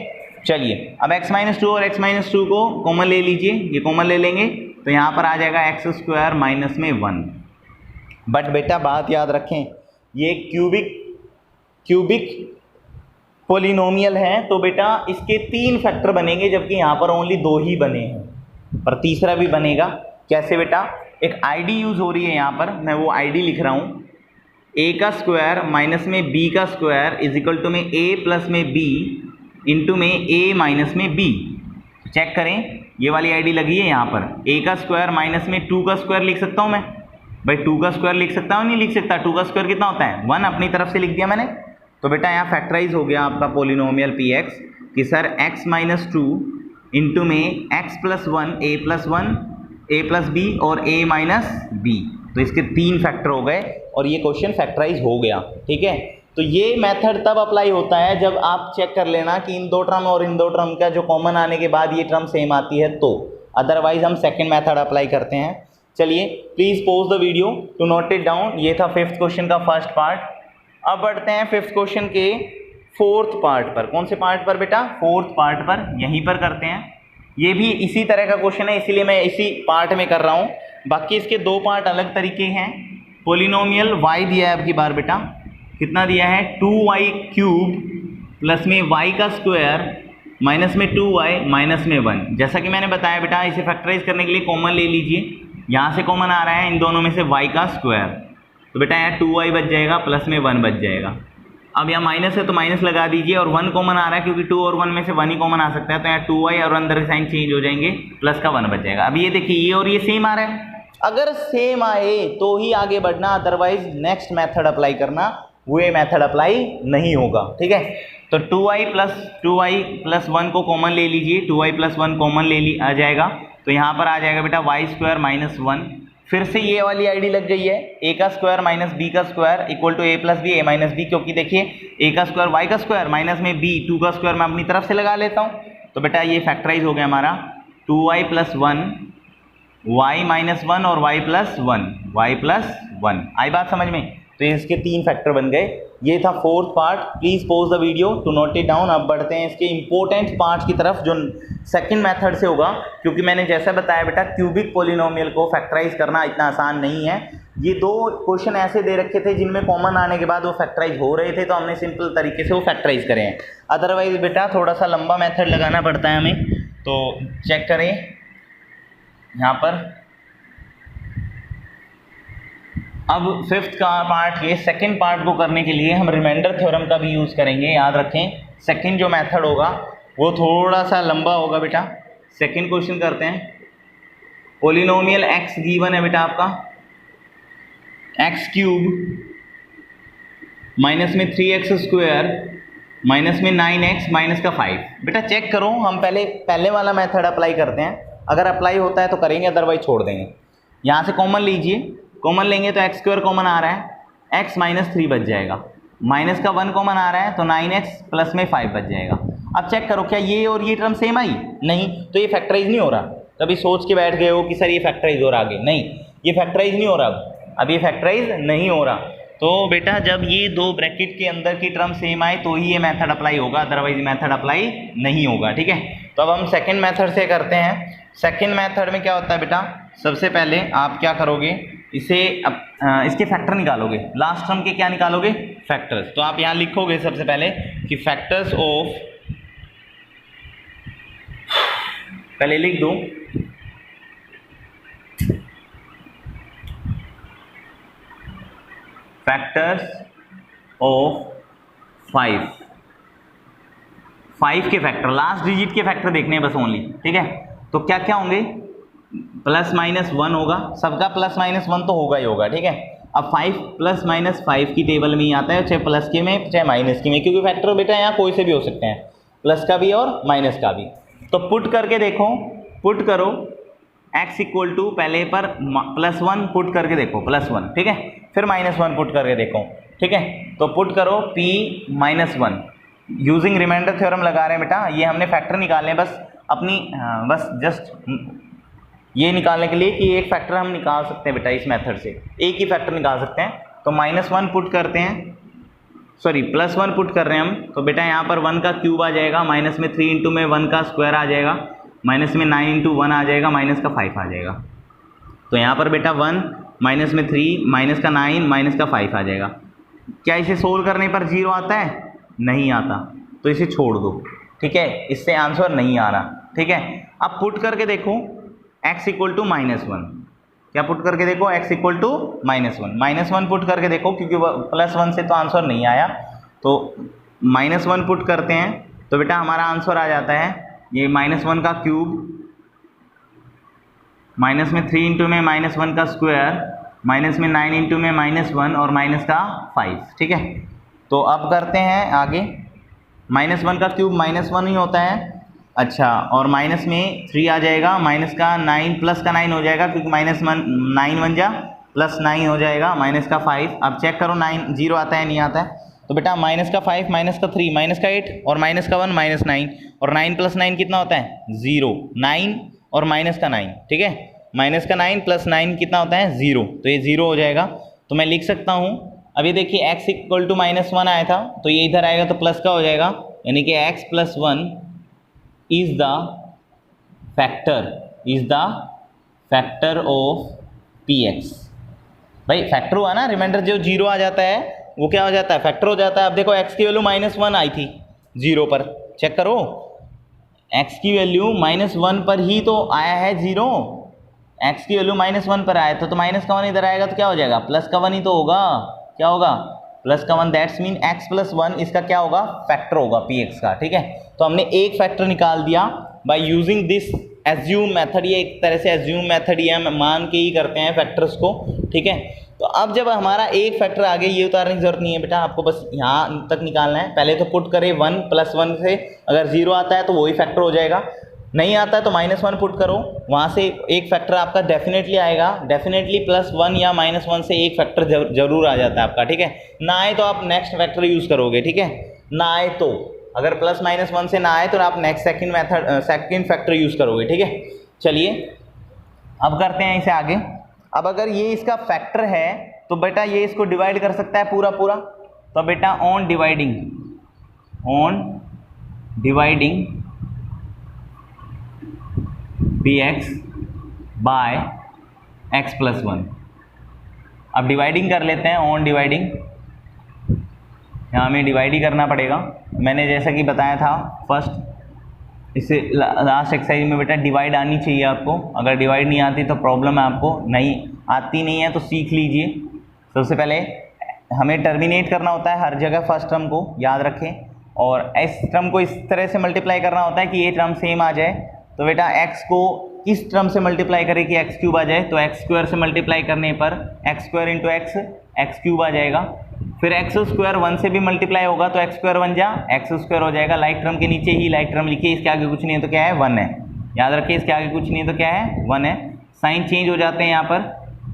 चलिए, अब x - 2 और x - 2 को कॉमन ले लीजिए, ये कॉमन ले लेंगे तो यहाँ पर आ जाएगा x² माइनस में 1। बट बेटा बात याद रखें, ये क्यूबिक पोलिनोमियल है, तो बेटा इसके 3 फैक्टर बनेंगे, जबकि यहाँ पर ओनली 2 ही बने हैं, पर तीसरा भी बनेगा। कैसे बेटा? एक आईडी यूज हो रही है यहाँ पर, मैं वो आईडी लिख रहा हूँ, a² माइनस में b² इज इक्वल टू में a प्लस में b इंटू में a माइनस में b। चेक करें, ये वाली आईडी लगी है यहाँ पर, a² माइनस में 2² लिख सकता हूँ मैं भाई, 2² लिख सकता हूँ नहीं लिख सकता? 2² कितना होता है? 1 अपनी तरफ से लिख दिया मैंने। तो बेटा यहाँ फैक्टराइज हो गया आपका पोलिनोमियल px कि सर x - 2 इंटू में x + 1 a + 1 a + b और a - b, तो इसके 3 फैक्टर हो गए और ये क्वेश्चन फैक्टराइज हो गया, ठीक है। तो ये मेथड तब अप्लाई होता है जब आप चेक कर लेना कि इन दो टर्म और इन दो टर्म का जो कॉमन आने के बाद ये टर्म सेम आती है, तो अदरवाइज हम सेकंड मेथड अप्लाई करते हैं। चलिए, please pause the video to note it down. ये था 5th क्वेश्चन का फर्स्ट पार्ट। अब बढ़ते हैं 5th क्वेश्चन के 4th पार्ट पर। कौन से पार्ट पर बेटा? 4th पार्ट पर, यहीं पर करते हैं। ये भी इसी तरह का क्वेश्चन है, इसीलिए मैं इसी पार्ट में कर रहा हूँ। बाकी इसके 2 पार्ट अलग तरीके हैं। पोलिनोमियल y दिया है अब की बार बेटा, कितना दिया है? 2y³ प्लस में y² माइनस में 2y माइनस में 1। जैसा कि मैंने बताया बेटा, इसे फैक्टराइज करने के लिए कॉमन ले लीजिए। यहाँ से कॉमन आ रहा है इन दोनों में से y², तो बेटा यहाँ 2y बच जाएगा प्लस में 1 बच जाएगा। अब यहाँ माइनस है तो माइनस लगा दीजिए, और 1 कॉमन आ रहा है क्योंकि 2 और 1 में से 1 ही कॉमन आ सकता है, तो यहाँ 2y और अंदर के साइन चेंज हो जाएंगे, प्लस का 1 बच जाएगा। अब ये देखिए, ये और ये सेम आ रहा है, अगर सेम आए तो ही आगे बढ़ना, अदरवाइज नेक्स्ट मेथड अप्लाई करना, वो मेथड अप्लाई नहीं होगा, ठीक है। तो 2y प्लस 1 को कॉमन ले लीजिए, 2y प्लस 1 कॉमन ले आ जाएगा, तो यहाँ पर आ जाएगा बेटा y² माइनस 1। फिर से ये वाली आईडी लग गई है, a² minus b² equal to a plus b a minus b, क्योंकि देखिए a² y² माइनस में b 2² मैं अपनी तरफ से लगा लेता हूँ। तो बेटा ये फैक्टराइज हो गया हमारा 2y प्लस 1 y माइनस 1 और y प्लस 1 आई बात समझ में? तो इसके 3 फैक्टर बन गए। ये था 4th part. Please pause the video to note it down. अब बढ़ते हैं इसके इंपॉर्टेंट पार्ट की तरफ, जो सेकंड मेथड से होगा, क्योंकि मैंने जैसा बताया बेटा क्यूबिक पोलिनोमियल को फैक्टराइज करना इतना आसान नहीं है। ये 2 क्वेश्चन ऐसे दे रखे थे जिनमें कॉमन आने के बाद वो फैक्टराइज हो रहे थे, तो हमने सिंपल तरीके से वो फैक्टराइज करे हैं। अदरवाइज बेटा थोड़ा सा लंबा मेथड लगाना पड़ता है हमें। तो चेक करें, यहाँ पर अब फिफ्थ का पार्ट, ये सेकंड पार्ट को करने के लिए हम रिमाइंडर थ्योरम का भी यूज़ करेंगे। याद रखें सेकंड जो मेथड होगा वो थोड़ा सा लंबा होगा बेटा। सेकंड क्वेश्चन करते हैं। पोलिनोमियल एक्स गिवन है बेटा आपका, एक्स क्यूब माइनस में 3x स्क्वायर माइनस में 9x माइनस का 5। बेटा चेक करो, हम पहले वाला मेथड अप्लाई करते हैं, अगर अप्लाई होता है तो करेंगे, अदरवाइज छोड़ देंगे। यहाँ से कॉमन लीजिए, कॉमन लेंगे तो एक्स स्क्वायर कॉमन आ रहा है, x माइनस 3 बच जाएगा, माइनस का 1 कॉमन आ रहा है तो 9x प्लस में 5 बच जाएगा। अब चेक करो क्या ये और ये टर्म सेम आई? नहीं, तो ये फैक्टराइज नहीं हो रहा। कभी सोच के बैठ गए हो कि सर ये फैक्टराइज हो रहा, आगे नहीं, ये फैक्टराइज नहीं हो रहा, अब ये फैक्टराइज नहीं हो रहा। तो बेटा जब ये दो ब्रैकेट के अंदर की टर्म सेम आए तो ही ये मेथड अप्लाई होगा, अदरवाइज मेथड अप्लाई नहीं होगा। ठीक है, तो अब हम सेकंड मेथड से करते हैं। सेकंड मेथड में क्या होता है बेटा, सबसे पहले आप क्या करोगे, इसे इसके फैक्टर निकालोगे, लास्ट टर्म के क्या निकालोगे, फैक्टर्स। तो आप यहाँ लिखोगे सबसे पहले कि फैक्टर्स ऑफ, पहले लिख दो फैक्टर्स ऑफ 5 के फैक्टर, लास्ट डिजिट के फैक्टर देखने हैं बस ओनली। ठीक है, तो क्या क्या होंगे, प्लस माइनस 1 होगा, सबका प्लस माइनस 1 तो होगा ही होगा। ठीक है, अब 5 प्लस माइनस 5 की टेबल में ही आता है, चाहे प्लस के में चाहे माइनस की में, क्योंकि फैक्टर बेटा यहाँ कोई से भी हो सकते हैं, प्लस का भी और माइनस का भी। तो पुट करके देखो, पुट करो x इक्वल टू, पहले पर +1 पुट करके देखो, +1। ठीक है, फिर -1 पुट करके देखो। ठीक है, तो पुट करो p -1 यूजिंग रिमाइंडर थ्योरम लगा रहे हैं बेटा। ये हमने फैक्टर निकालने बस अपनी बस जस्ट ये निकालने के लिए कि एक फैक्टर हम निकाल सकते हैं बेटा इस मेथड से, एक ही फैक्टर निकाल सकते हैं। तो -1 पुट करते हैं, सॉरी +1 पुट कर रहे हैं हम, तो बेटा यहाँ पर 1 का क्यूब आ जाएगा, माइनस में 3 इंटू में 1 का स्क्वायर आ जाएगा, माइनस में 9 इंटू 1 आ जाएगा, माइनस का 5 आ जाएगा। तो यहाँ पर बेटा 1 माइनस में 3 माइनस का 9 माइनस का 5 आ जाएगा। क्या इसे सोल्व करने पर 0 आता है? नहीं आता, तो इसे छोड़ दो। ठीक है, इससे आंसर नहीं आ रहा। ठीक है, अब पुट करके देखो x इक्वल टू -1, क्या पुट करके देखो x इक्वल टू -1 पुट करके देखो, क्योंकि +1 से तो आंसर नहीं आया, तो -1 पुट करते हैं तो बेटा हमारा आंसर आ जाता है ये -1 का क्यूब, माइनस में 3 इंटू में -1 का स्क्वायर, माइनस में 9 इंटू में -1 और माइनस का 5। ठीक है, तो अब करते हैं आगे, -1 का क्यूब -1 ही होता है, अच्छा, और माइनस में 3 आ जाएगा, माइनस का 9 प्लस का 9 हो जाएगा, क्योंकि -9 बन जा प्लस 9 हो जाएगा, माइनस का 5। अब चेक करो 9 0 आता है नहीं आता है, तो बेटा माइनस का 5 माइनस का 3 माइनस का 8 और माइनस का 1 -9, और 9 प्लस 9 कितना होता है 0, 9 और माइनस का 9। ठीक है, माइनस का 9 प्लस 9 कितना होता है 0, तो ये 0 हो जाएगा। तो मैं लिख सकता हूँ, अभी देखिए x इक्वल टू -1 आया था, तो ये इधर आएगा तो प्लस का हो जाएगा, यानी कि x plus 1 is the factor of px। भाई फैक्टर हुआ ना, रिमाइंडर जो 0 आ जाता है वो क्या हो जाता है, फैक्टर हो जाता है। अब देखो x की वैल्यू -1 आई थी 0 पर, चेक करो x की वैल्यू -1 पर ही तो आया है 0, x की वैल्यू -1 पर आया तो माइनस का 1 इधर आएगा तो क्या हो जाएगा, प्लस का 1 ही तो होगा, क्या होगा प्लस का 1, दैट्स मीन x प्लस 1 इसका क्या होगा, फैक्टर होगा px का। ठीक है, तो हमने एक फैक्टर निकाल दिया bye using this assume method. ये एक तरह से एज्यूम मेथड ये हम मान के ही करते हैं फैक्टर्स को। ठीक है, तो अब जब हमारा एक फैक्टर आ गया, ये उतारने की जरूरत नहीं है बेटा, आपको बस यहाँ तक निकालना है। पहले तो पुट करें 1 + 1 से, अगर 0 आता है तो वही फैक्टर हो जाएगा, नहीं आता है तो -1 पुट करो, वहाँ से एक फैक्टर आपका डेफिनेटली आएगा, डेफिनेटली +1 या -1 से एक फैक्टर जरूर आ जाता है आपका। ठीक है, ना आए तो आप नेक्स्ट फैक्टर यूज़ करोगे। ठीक है, ना आए तो, अगर +-1 से ना आए तो आप नेक्स्ट सेकंड फैक्टर यूज़ करोगे। ठीक है, चलिए अब करते हैं इसे आगे। अब अगर ये इसका फैक्टर है तो बेटा ये इसको डिवाइड कर सकता है पूरा पूरा, तो बेटा on dividing px by x + 1। अब डिवाइडिंग कर लेते हैं, ऑन डिवाइडिंग, यहाँ हमें डिवाइड ही करना पड़ेगा। मैंने जैसा कि बताया था फर्स्ट इससे लास्ट एक्सरसाइज में बेटा डिवाइड आनी चाहिए आपको, अगर डिवाइड नहीं आती तो प्रॉब्लम है, आपको नहीं आती नहीं है तो सीख लीजिए। सबसे पहले हमें टर्मिनेट करना होता है हर जगह फर्स्ट टर्म को, याद रखें, और इस टर्म को इस तरह से मल्टीप्लाई करना होता है कि ये टर्म सेम आ जाए। तो बेटा x को किस टर्म से मल्टीप्लाई करें कि एक्स क्यूब आ जाए, तो एक्स स्क्वायर से मल्टीप्लाई करने पर X square into X cube आ जाएगा। फिर एक्स स्क्वायर 1 से भी मल्टीप्लाई होगा तो एक्स स्क्वायर 1 जा एक्स स्क्वायर हो जाएगा। लाइक टर्म के नीचे ही लाइक टर्म लिखिए, इसके आगे कुछ नहीं है तो क्या है 1 है, याद रखिए इसके आगे कुछ नहीं है तो क्या है 1 है। साइन चेंज हो जाते हैं यहाँ पर,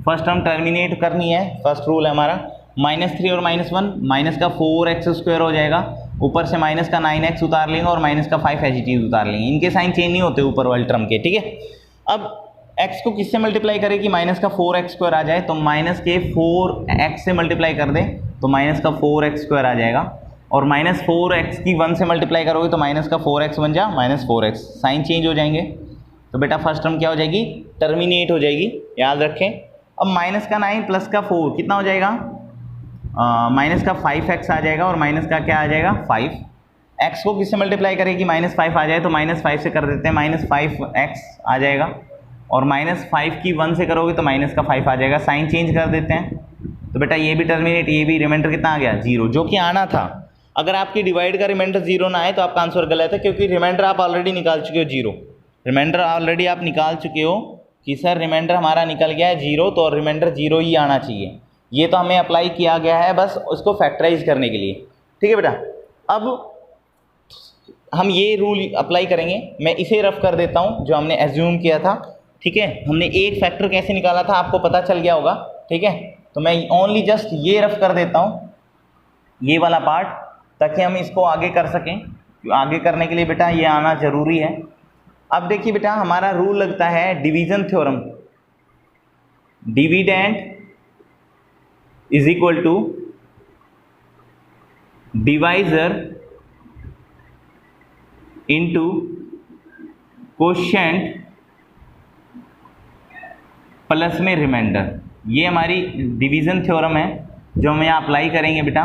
फर्स्ट टर्म टर्मिनेट करनी है, फर्स्ट रूल है हमारा। -3 और -1 माइनस का 4x स्क्वायर हो जाएगा, ऊपर से माइनस का 9x उतार लेंगे और माइनस का 5 एच उतार लेंगे, इनके साइन चेंज नहीं होते ऊपर वाले टर्म के, ठीक है। अब x को किससे मल्टीप्लाई करें कि माइनस का 4x स्क्वायर आ जाए, तो माइनस के 4x से मल्टीप्लाई कर दें तो माइनस का 4x स्क्वायर आ जाएगा, और -4x की 1 से मल्टीप्लाई करोगे तो माइनस का 4x बन जा -4x, साइन चेंज हो जाएंगे। तो बेटा फर्स्ट टर्म क्या हो जाएगी, टर्मिनेट हो जाएगी, याद रखें। अब माइनस का 9 प्लस का 4 कितना हो जाएगा, माइनस का 5x आ जाएगा, और माइनस का क्या आ जाएगा 5। x को किससे मल्टीप्लाई करें कि -5 आ जाए, तो -5 से कर देते हैं, -5x आ जाएगा, और -5 की 1 से करोगे तो माइनस का 5 आ जाएगा, साइन चेंज कर देते हैं। तो बेटा ये भी टर्मिनेट, ये भी, रिमाइंडर कितना आ गया 0, जो कि आना था। अगर आपकी डिवाइड का रिमाइंडर 0 ना आए तो आपका आंसर गलत है, क्योंकि रिमाइंडर आप ऑलरेडी निकाल चुके हो 0, रिमाइंडर ऑलरेडी आप निकाल चुके हो कि सर रिमाइंडर हमारा निकल गया है 0, तो रिमाइंडर 0 ही आना चाहिए। ये तो हमें अप्लाई किया गया है बस उसको फैक्टराइज करने के लिए, ठीक है बेटा। अब हम ये रूल अप्लाई करेंगे, मैं इसे रफ कर देता हूँ जो हमने एज्यूम किया था, ठीक है। हमने एक फैक्टर कैसे निकाला था आपको पता चल गया होगा, ठीक है। तो मैं ओनली जस्ट ये रफ कर देता हूँ, ये वाला पार्ट, ताकि हम इसको आगे कर सकें। आगे करने के लिए बेटा ये आना ज़रूरी है। अब देखिए बेटा हमारा रूल लगता है division theorem, dividend is equal to divisor into quotient plus में रिमाइंडर। ये हमारी डिवीज़न थ्योरम है जो हम यहाँ अप्लाई करेंगे बेटा।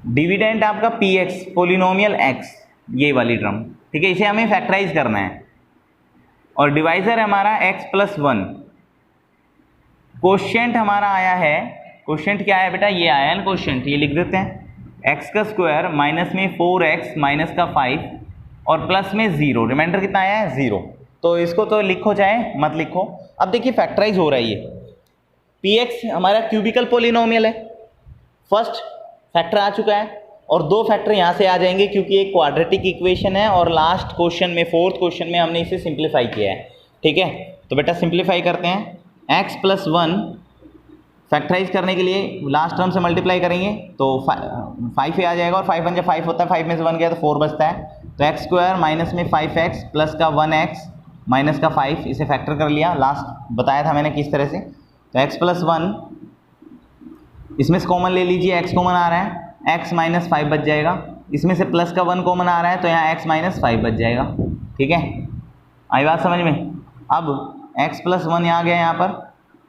डिविडेंड आपका px पोलिनोमियल x, ये वाली टर्म, ठीक है, इसे हमें फैक्टराइज करना है, और डिवाइजर हमारा x + 1। कोशेंट हमारा आया है, कोशेंट क्या है बेटा, ये आया है ना कोशेंट, ये लिख देते हैं, x का स्क्वायर माइनस में 4x माइनस का 5 और प्लस में 0, रिमाइंडर कितना आया है 0। तो इसको तो लिखो चाहे मत लिखो। अब देखिए फैक्टराइज हो रहा है, ये px हमारा क्यूबिकल पोलिनोमियल है, फर्स्ट फैक्टर आ चुका है, और 2 फैक्टर यहाँ से आ जाएंगे क्योंकि एक क्वाड्रेटिक इक्वेशन है, और लास्ट क्वेश्चन में, 4th क्वेश्चन में हमने इसे सिंप्लीफाई किया है, ठीक है। तो बेटा सिंप्लीफाई करते हैं, x + 1 फैक्टराइज करने के लिए लास्ट टर्म से मल्टीप्लाई करेंगे तो 5 आ जाएगा, और 5 × 5 होता है, 5 में से 1 गया तो 4 बचता है। तो x स्क्वायर माइनस में 5x प्लस का 1x माइनस का 5, इसे फैक्टर कर लिया, लास्ट बताया था मैंने किस तरह से। तो x + 1, इसमें से कॉमन ले लीजिए, x कॉमन आ रहा है, x - 5 बच जाएगा, इसमें से प्लस का 1 कॉमन आ रहा है तो यहाँ x - 5 बच जाएगा, ठीक है। आई बात समझ में। अब x + 1 यहाँ गया यहाँ पर,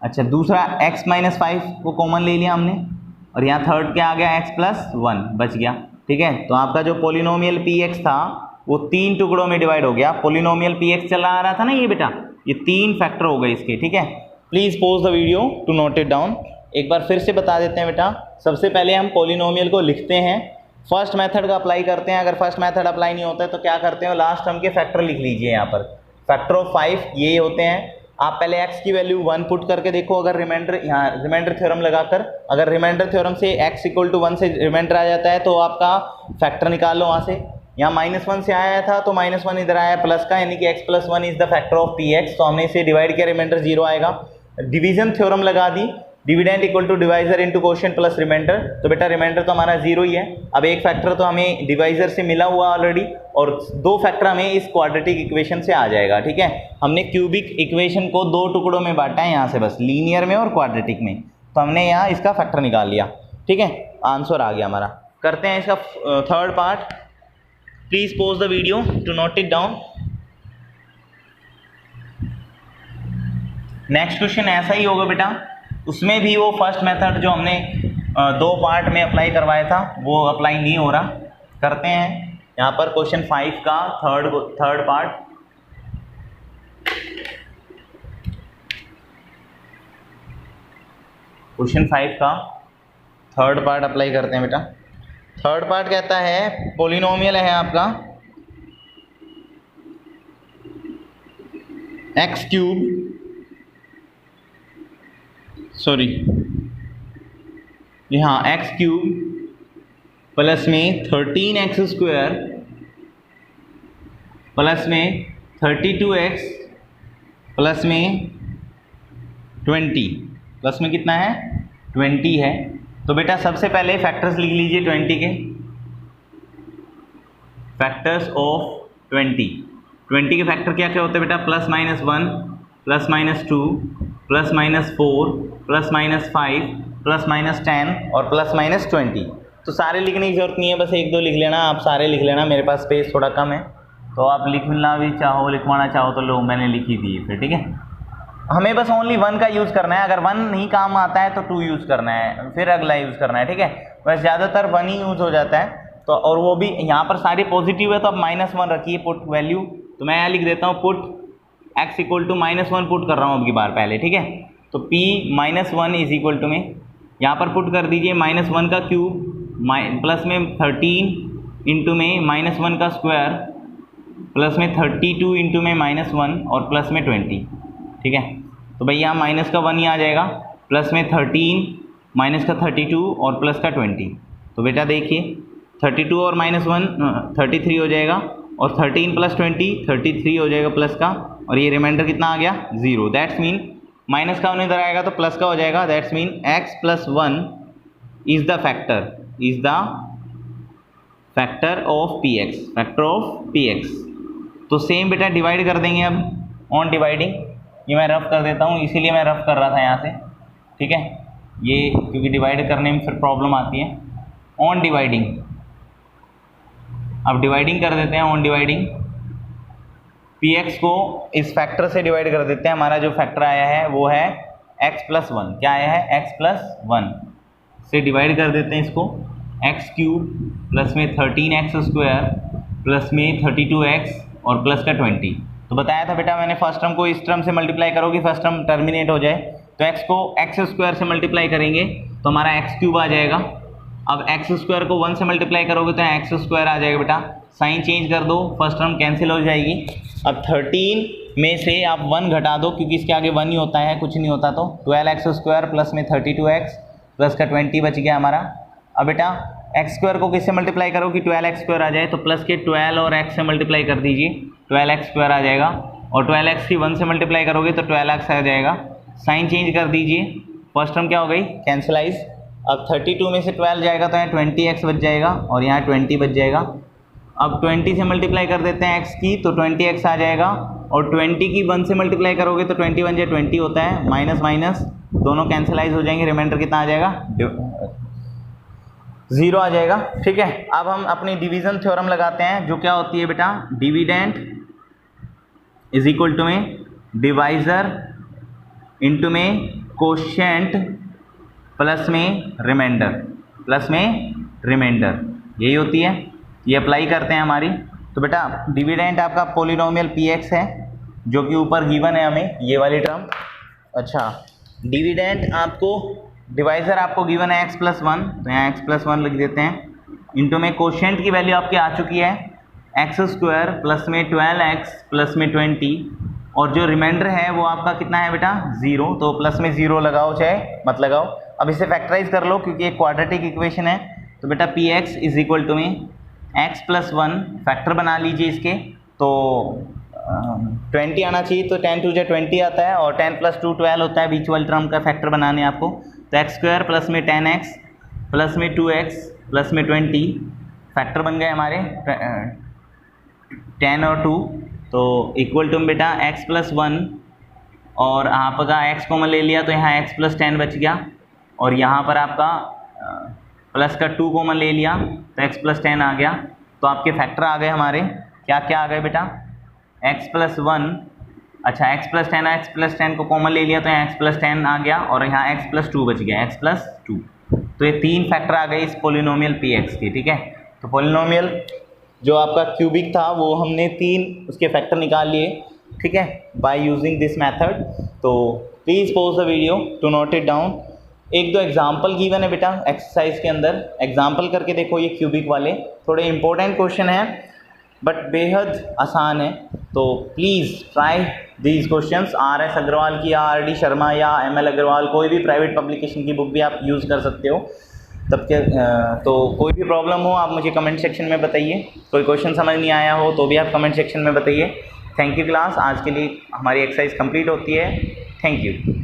अच्छा दूसरा x - 5 को कॉमन ले लिया हमने, और यहाँ थर्ड क्या आ गया, x + 1 बच गया, ठीक है। तो आपका जो पोलिनोमियल px था वो 3 टुकड़ों में डिवाइड हो गया। पोलिनोमियल px चला आ रहा था ना ये बेटा, ये 3 फैक्टर हो गए इसके, ठीक है। Please pause the video to note it down. एक बार फिर से बता देते हैं बेटा, सबसे पहले हम पोलिनोमियल को लिखते हैं, फर्स्ट मेथड का अप्लाई करते हैं। अगर फर्स्ट मेथड अप्लाई नहीं होता है तो क्या करते हैं, लास्ट टर्म के फैक्टर लिख लीजिए यहाँ पर, फैक्टर ऑफ 5 ये होते हैं। आप पहले x की वैल्यू 1 पुट करके देखो, अगर रिमाइंडर, यहाँ रिमाइंडर थ्योरम लगाकर, अगर रिमाइंडर थ्योरम से x = 1 से रिमाइंडर आ जाता है तो आपका फैक्टर निकाल लो वहाँ से। यहाँ -1 से आया था तो -1 इधर आया प्लस का, यानी कि x + 1 is the factor of px। तो हमने इसे डिवाइड किया, रिमाइंडर 0 आएगा। डिवीजन थ्योरम लगा दी, dividend equal to divisor into quotient plus remainder. तो बेटा रिमाइंडर तो हमारा 0 ही है। अब एक फैक्टर तो हमें डिवाइजर से मिला हुआ ऑलरेडी, और 2 फैक्टर हमें इस क्वाड्रेटिक इक्वेशन से आ जाएगा, ठीक है। हमने क्यूबिक इक्वेशन को 2 टुकड़ों में बांटा है यहाँ से, बस लीनियर में और क्वाड्रेटिक में। तो हमने यहाँ इसका फैक्टर निकाल लिया, ठीक है, आंसर आ गया हमारा। करते हैं इसका third part. Please pause the video to note it down. Next question ऐसा ही होगा बेटा, उसमें भी वो फर्स्ट मेथड जो हमने 2 पार्ट में अप्लाई करवाया था वो अप्लाई नहीं हो रहा। करते हैं, यहाँ पर क्वेश्चन 5 का थर्ड पार्ट, क्वेश्चन 5 का थर्ड पार्ट अप्लाई करते हैं बेटा। थर्ड पार्ट कहता है पॉलिनोमियल है आपका एक्स क्यूब, सॉरी यहाँ एक्स क्यूब प्लस में 13x² प्लस में 32x प्लस में 20, प्लस में कितना है 20 है। तो बेटा सबसे पहले फैक्टर्स लिख लीजिए 20 के, फैक्टर्स ऑफ 20 के फैक्टर क्या क्या होते हैं बेटा, +-1 +-2 +-4 +-5 +-10 और +-20। तो सारे लिखने की जरूरत नहीं है, बस 1-2 लिख लेना, आप सारे लिख लेना, मेरे पास स्पेस थोड़ा कम है तो आप लिखना भी चाहो लिखवाना चाहो तो लो, मैंने लिखी दी फिर, ठीक है। हमें बस ओनली 1 का यूज़ करना है, अगर 1 नहीं काम आता है तो 2 यूज़ करना है, फिर अगला यूज़ करना है, ठीक है। बस ज़्यादातर 1 ही यूज़ हो जाता है। तो और वो भी यहाँ पर सारी पॉजिटिव है तो आप -1 रखिए पुट वैल्यू। तो मैं यहाँ लिख देता हूँ पुट x = -1 पुट कर रहा हूँ अब की बार पहले, ठीक है। तो p -1 इज इक्वल टू में यहाँ पर पुट कर दीजिए -1 का क्यूब प्लस में 13 इंटू में -1 का स्क्वायर प्लस में 32 इंटू में -1 और प्लस में 20, ठीक है। तो भाई यहाँ माइनस का 1 ही आ जाएगा, प्लस में 13 माइनस का 32 और प्लस का 20। तो बेटा देखिए 32 और -1 33 हो जाएगा और 13 + 20 33 हो जाएगा प्लस का, और ये रिमाइंडर कितना आ गया 0। दैट्स मीन माइनस का उन्हें इधर आएगा तो प्लस का हो जाएगा। That's mean x + 1 is the factor of px, तो सेम बेटा डिवाइड कर देंगे अब ऑन डिवाइडिंग। ये मैं रफ कर देता हूँ, इसीलिए मैं रफ कर रहा था यहाँ से, ठीक है। ये क्योंकि डिवाइड करने में फिर प्रॉब्लम आती है। ऑन डिवाइडिंग, अब डिवाइडिंग कर देते हैं, ऑन डिवाइडिंग px को इस फैक्टर से डिवाइड कर देते हैं। हमारा जो फैक्टर आया है वो है x + 1, क्या आया है x + 1 से डिवाइड कर देते हैं इसको, x³ प्लस में 13x² प्लस में 32x और प्लस का 20। तो बताया था बेटा मैंने फर्स्ट टर्म को इस टर्म से मल्टीप्लाई करोगे, फर्स्ट टर्म टर्मिनेट हो जाए, तो x को x² से मल्टीप्लाई करेंगे तो हमारा x³ आ जाएगा। अब x² को 1 से मल्टीप्लाई करोगे तो x² आ जाएगा बेटा। साइन चेंज कर दो, फर्स्ट टर्म कैंसिल हो जाएगी। अब 13 में से आप 1 घटा दो क्योंकि इसके आगे 1 ही होता है, कुछ नहीं होता, तो 12x² प्लस में 32x प्लस का 20 बच गया हमारा। अब बेटा x² को किससे मल्टीप्लाई करो कि 12x² आ जाए, तो प्लस के 12 और x से मल्टीप्लाई कर दीजिए, 12x² आ जाएगा, और 12x की 1 से मल्टीप्लाई करोगे तो 12x आ जाएगा। साइन चेंज कर दीजिए, फर्स्ट टर्म क्या हो गई कैंसिलाइज। अब 32 में से 12 जाएगा तो यहाँ 20x बच जाएगा और यहाँ 20 बच जाएगा। अब 20 से मल्टीप्लाई कर देते हैं x की तो 20x आ जाएगा, और 20 की 1 से मल्टीप्लाई करोगे तो 21 या 20 होता है, माइनस माइनस दोनों कैंसिलाइज हो जाएंगे, रिमाइंडर कितना आ जाएगा 0 आ जाएगा, ठीक है। अब हम अपनी डिवीज़न थ्योरम लगाते हैं, जो क्या होती है बेटा, डिविडेंड इज इक्वल टू में डिवाइज़र इंटू में कोशेंट प्लस में रिमाइंडर, यही होती है। ये अप्लाई करते हैं हमारी। तो बेटा डिविडेंड आपका पॉलिनोमियल px है जो कि ऊपर गिवन है हमें, ये वाली टर्म। अच्छा, डिविडेंड आपको, डिवाइज़र आपको गिवन है x + 1, तो यहाँ x + 1 लिख देते हैं, इंटू में कोशेंट की वैल्यू आपकी आ चुकी है x² प्लस में 12x प्लस में 20, और जो रिमाइंडर है वो आपका कितना है बेटा 0, तो प्लस में 0 लगाओ चाहे मत लगाओ। अब इसे फैक्टराइज कर लो क्योंकि एक क्वाड्रेटिक इक्वेशन है। तो बेटा px इज इक्वल टू में x + 1 फैक्टर बना लीजिए इसके, तो 20 आना चाहिए, तो 10 × 2 = 20 आता है, और 10 + 2 12 होता है, बीच वाली टर्म का फैक्टर बनाने आपको। तो x² प्लस में 10x प्लस में 2x प्लस में 20 फैक्टर बन गए हमारे 10 और 2, तो इक्वल टू बेटा x + 1, और आपका x कॉमन ले लिया तो यहाँ x + 10 बच गया, और यहाँ पर आपका प्लस का 2 कॉमन ले लिया तो x + 10 आ गया। तो आपके फैक्टर आ गए हमारे, क्या क्या आ गए बेटा, x + 1, अच्छा x + 10 को कॉमन ले लिया तो यहाँ x + 10 आ गया, और यहाँ x + 2 बच गया, x + 2। तो ये 3 फैक्टर आ गए इस पॉलिनोमियल px के, ठीक है। तो पॉलिनोमियल जो आपका क्यूबिक था वो हमने 3 उसके फैक्टर निकाल लिए, ठीक है, बाय यूजिंग दिस मेथड। तो please pause the video to note it down. 1-2 example given है बेटा एक्सरसाइज के अंदर, एग्जाम्पल करके देखो। ये क्यूबिक वाले थोड़े इंपॉर्टेंट क्वेश्चन हैं बट बेहद आसान है, तो please try these questions. RS Agarwal की या RD शर्मा या ML अग्रवाल कोई भी प्राइवेट पब्लिकेशन की बुक भी आप यूज़ कर सकते हो। तब के तो कोई भी प्रॉब्लम हो आप मुझे कमेंट सेक्शन में बताइए, कोई क्वेश्चन समझ नहीं आया हो तो भी आप कमेंट सेक्शन में बताइए। थैंक यू क्लास, आज के लिए हमारी एक्सरसाइज कंप्लीट होती है। Thank you.